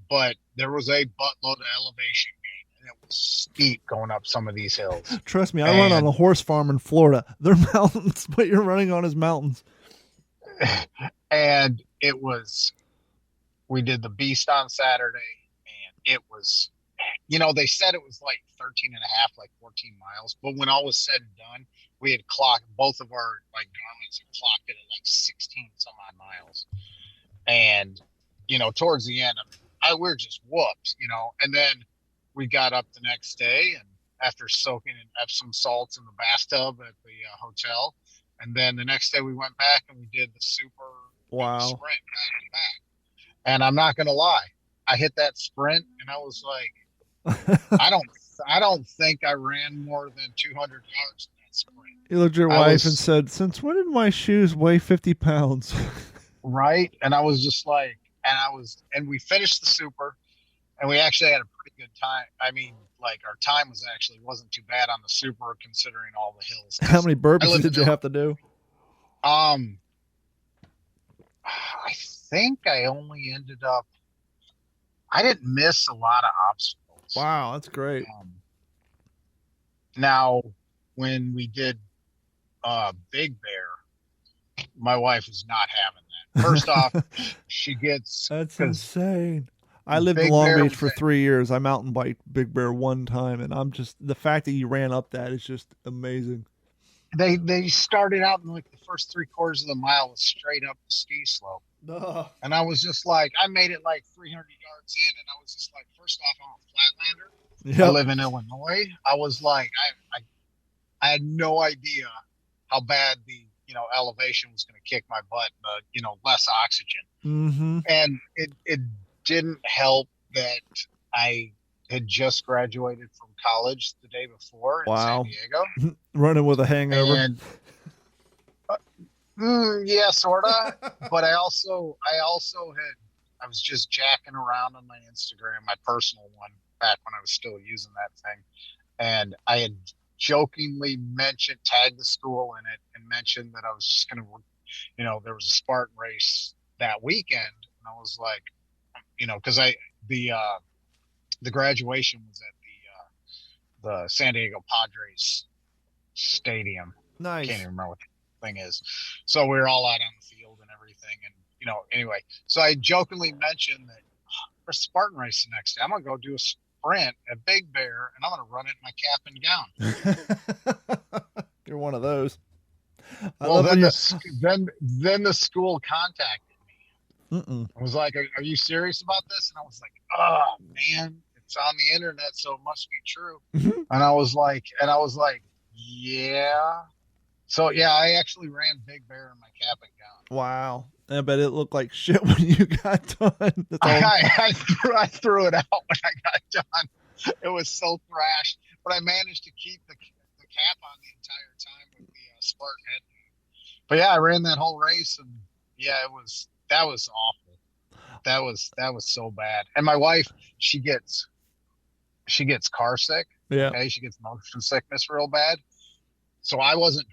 Speaker 3: but there was a buttload of elevation gain, and it was steep going up some of these hills.
Speaker 2: Trust me, I run on a horse farm in Florida. They're mountains, but you're running on is mountains.
Speaker 3: And we did the Beast on Saturday, and it was, they said it was like 13 and a half, like 14 miles. But when all was said and done, we had clocked, both of our Garmin's had clocked it at like 16 some odd miles. And, towards the end, we were just whooped, and then we got up the next day, and after soaking in Epsom salts in the bathtub at the hotel, and then the next day we went back and we did the super sprint back to back. And I'm not going to lie, I hit that sprint and I was like, I don't think I ran more than 200 yards in that sprint.
Speaker 2: You looked at your wife and said, since when did my shoes weigh 50 pounds?
Speaker 3: Right. And I was just like, and we finished the super, and we actually had a pretty good time. I mean, like our time wasn't too bad on the super considering all the hills.
Speaker 2: How many burpees did you have to do?
Speaker 3: I think I only ended up, I didn't miss a lot of obstacles.
Speaker 2: Wow, that's great.
Speaker 3: Now, when we did Big Bear, my wife was not having that. First off, she gets...
Speaker 2: That's insane. I lived in Long Beach for 3 years. I mountain biked Big Bear one time, and I'm just... The fact that you ran up that is just amazing.
Speaker 3: They started out in like the first 3/4 of the mile was straight up the ski slope. And I was just like, I made it like 300 yards in, and I was just like, first off, I'm a flatlander. Yep. I live in Illinois. I was like, I had no idea how bad the elevation was going to kick my butt. Less oxygen, and it didn't help that I had just graduated from college the day before in San Diego,
Speaker 2: running with a hangover.
Speaker 3: And, yeah, sorta. But I was just jacking around on my Instagram, my personal one, back when I was still using that thing, and I had jokingly tagged the school in it, and mentioned that I was just gonna, there was a Spartan race that weekend, and I was like, because the graduation was at the San Diego Padres stadium.
Speaker 2: Nice.
Speaker 3: I can't even remember what the thing is. So we were all out on the field and everything. And, anyway, so I jokingly mentioned that there's a Spartan race the next day. I'm going to go do a sprint at Big Bear, and I'm going to run it in my cap and gown.
Speaker 2: You're one of those.
Speaker 3: Well, then the school contacted me. I was like, are you serious about this? And I was like, oh, man. It's on the internet, so it must be true. And I was like, yeah. So yeah, I actually ran Big Bear in my cap and gown.
Speaker 2: Wow. I bet it looked like shit when you got done.
Speaker 3: I threw it out when I got done. It was so thrashed, but I managed to keep the cap on the entire time with the Spartan head. But yeah, I ran that whole race, and yeah, that was awful. That was so bad. And my wife, she gets car sick.
Speaker 2: Yeah.
Speaker 3: Okay. She gets motion sickness real bad. So I wasn't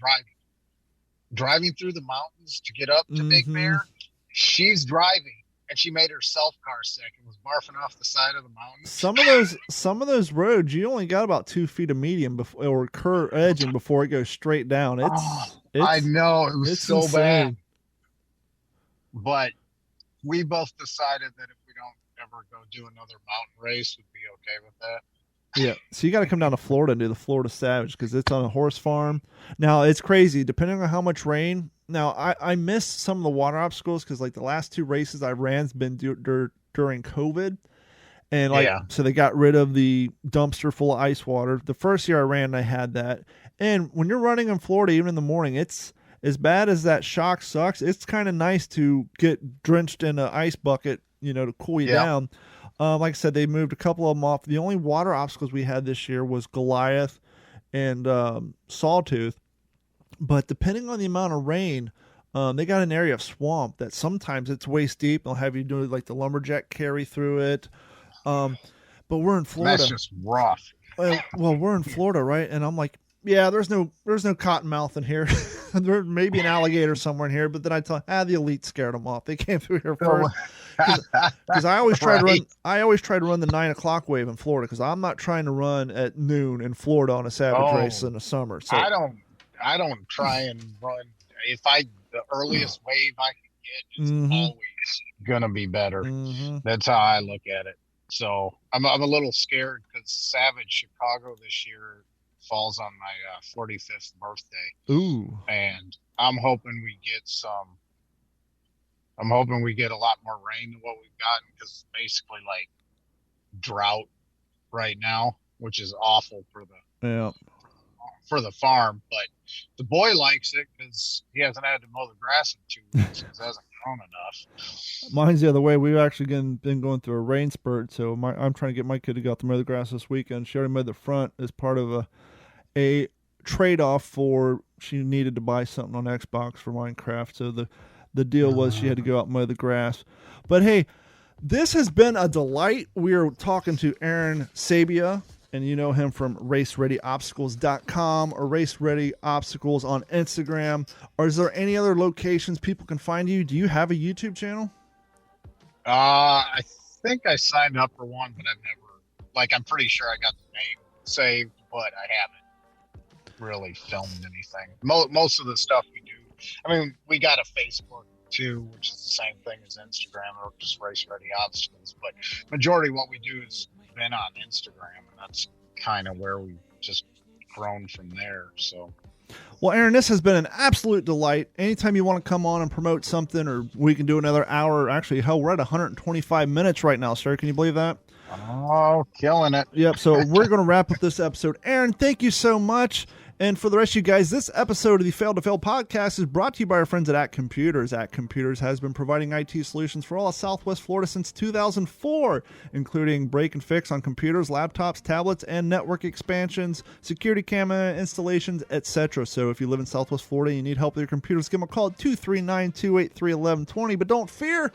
Speaker 3: driving through the mountains to get up to Big Bear. She's driving, and she made herself car sick and was barfing off the side of the mountain.
Speaker 2: Some of those roads, you only got about 2 feet of medium or curve edging before it goes straight down.
Speaker 3: I know, it was so insane. Bad. But we both decided that if we don't ever go do another mountain race, we'd be okay with that.
Speaker 2: Yeah, so you got to come down to Florida and do the Florida Savage, because it's on a horse farm. Now, it's crazy, depending on how much rain. Now, I missed some of the water obstacles because, like, the last 2 races I ran has been during COVID. And, so they got rid of the dumpster full of ice water. The first year I ran, I had that. And when you're running in Florida, even in the morning, it's as bad as that shock sucks. It's kind of nice to get drenched in an ice bucket, to cool you down. Like I said, they moved a couple of them off. The only water obstacles we had this year was Goliath and Sawtooth. But depending on the amount of rain, they got an area of swamp that sometimes it's waist deep. They'll have you do like the lumberjack carry through it. But we're in Florida.
Speaker 3: That's just rough.
Speaker 2: Well, we're in Florida, right? And I'm like, yeah, there's no cottonmouth in here. There may be an alligator somewhere in here, but then I thought, the elite scared them off. They came through here first. Because I always try to run. I always try to run the 9 o'clock wave in Florida, because I'm not trying to run at noon in Florida on a Savage race in the summer. So
Speaker 3: I don't try and run. The earliest wave I can get is always gonna be better. That's how I look at it. So I'm a little scared because Savage Chicago this year falls on my 45th birthday.
Speaker 2: Ooh.
Speaker 3: And I'm hoping we get a lot more rain than what we've gotten, because it's basically like drought right now, which is awful for the farm. But the boy likes it because he hasn't had to mow the grass in 2 weeks because it hasn't grown enough.
Speaker 2: Mine's the other way. We've actually been going through a rain spurt, so I'm trying to get my kid to go out to mow the grass this weekend. She already mowed the front as part of a trade-off for she needed to buy something on Xbox for Minecraft. So the deal was she had to go out and mow the grass. But hey, this has been a delight. We are talking to Aaron Sabia, and you know him from RaceReadyObstacles.com or Race Ready Obstacles on Instagram. Or is there any other locations people can find you? Do you have a YouTube channel?
Speaker 3: I think I signed up for one, but I've never, I'm pretty sure I got the name saved, but I haven't really filmed anything. Most of the stuff we do, I mean, we got a Facebook too, which is the same thing as Instagram, or just Race Ready Obstacles, but majority of what we do has been on Instagram, and that's kind of where we've just grown from there. So,
Speaker 2: well, Aaron, this has been an absolute delight. Anytime you want to come on and promote something, or we can do another hour. Actually, hell, we're at 125 minutes right now, sir. Can you believe that?
Speaker 3: Oh, killing it.
Speaker 2: Yep. So we're going to wrap up this episode. Aaron, thank you so much. And for the rest of you guys, this episode of the Fail to Fail podcast is brought to you by our friends at Computers. Computers has been providing IT solutions for all of Southwest Florida since 2004, including break and fix on computers, laptops, tablets, and network expansions, security camera installations, etc. So if you live in Southwest Florida and you need help with your computers, give them a call at 239-283-1120. But don't fear.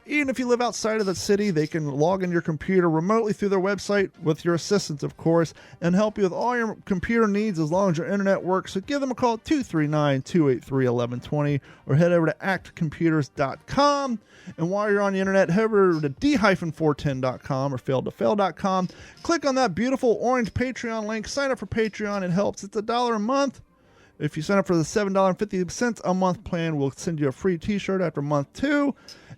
Speaker 2: Even if you live outside of the city, they can log in your computer remotely through their website with your assistance, of course, and help you with all your computer needs as long as your internet works. So give them a call at 239-283-1120 or head over to actcomputers.com. And while you're on the internet, head over to d-410.com or failtofail.com. Click on that beautiful orange Patreon link. Sign up for Patreon. It helps. It's $1 a month. If you sign up for the $7.50 a month plan, we'll send you a free t-shirt after month 2.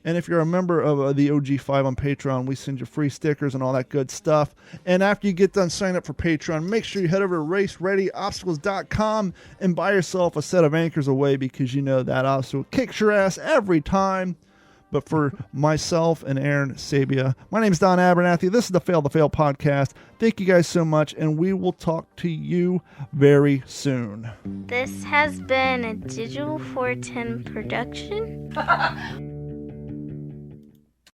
Speaker 2: And if you're a member of the OG5 on Patreon, we send you free stickers and all that good stuff. And after you get done signing up for Patreon, make sure you head over to RaceReadyObstacles.com and buy yourself a set of anchors away, because you know that obstacle kicks your ass every time. But for myself and Aaron Sabia, my name is Don Abernathy. This is the Fail to Fail podcast. Thank you guys so much, and we will talk to you very soon.
Speaker 4: This has been a Digital 410 production.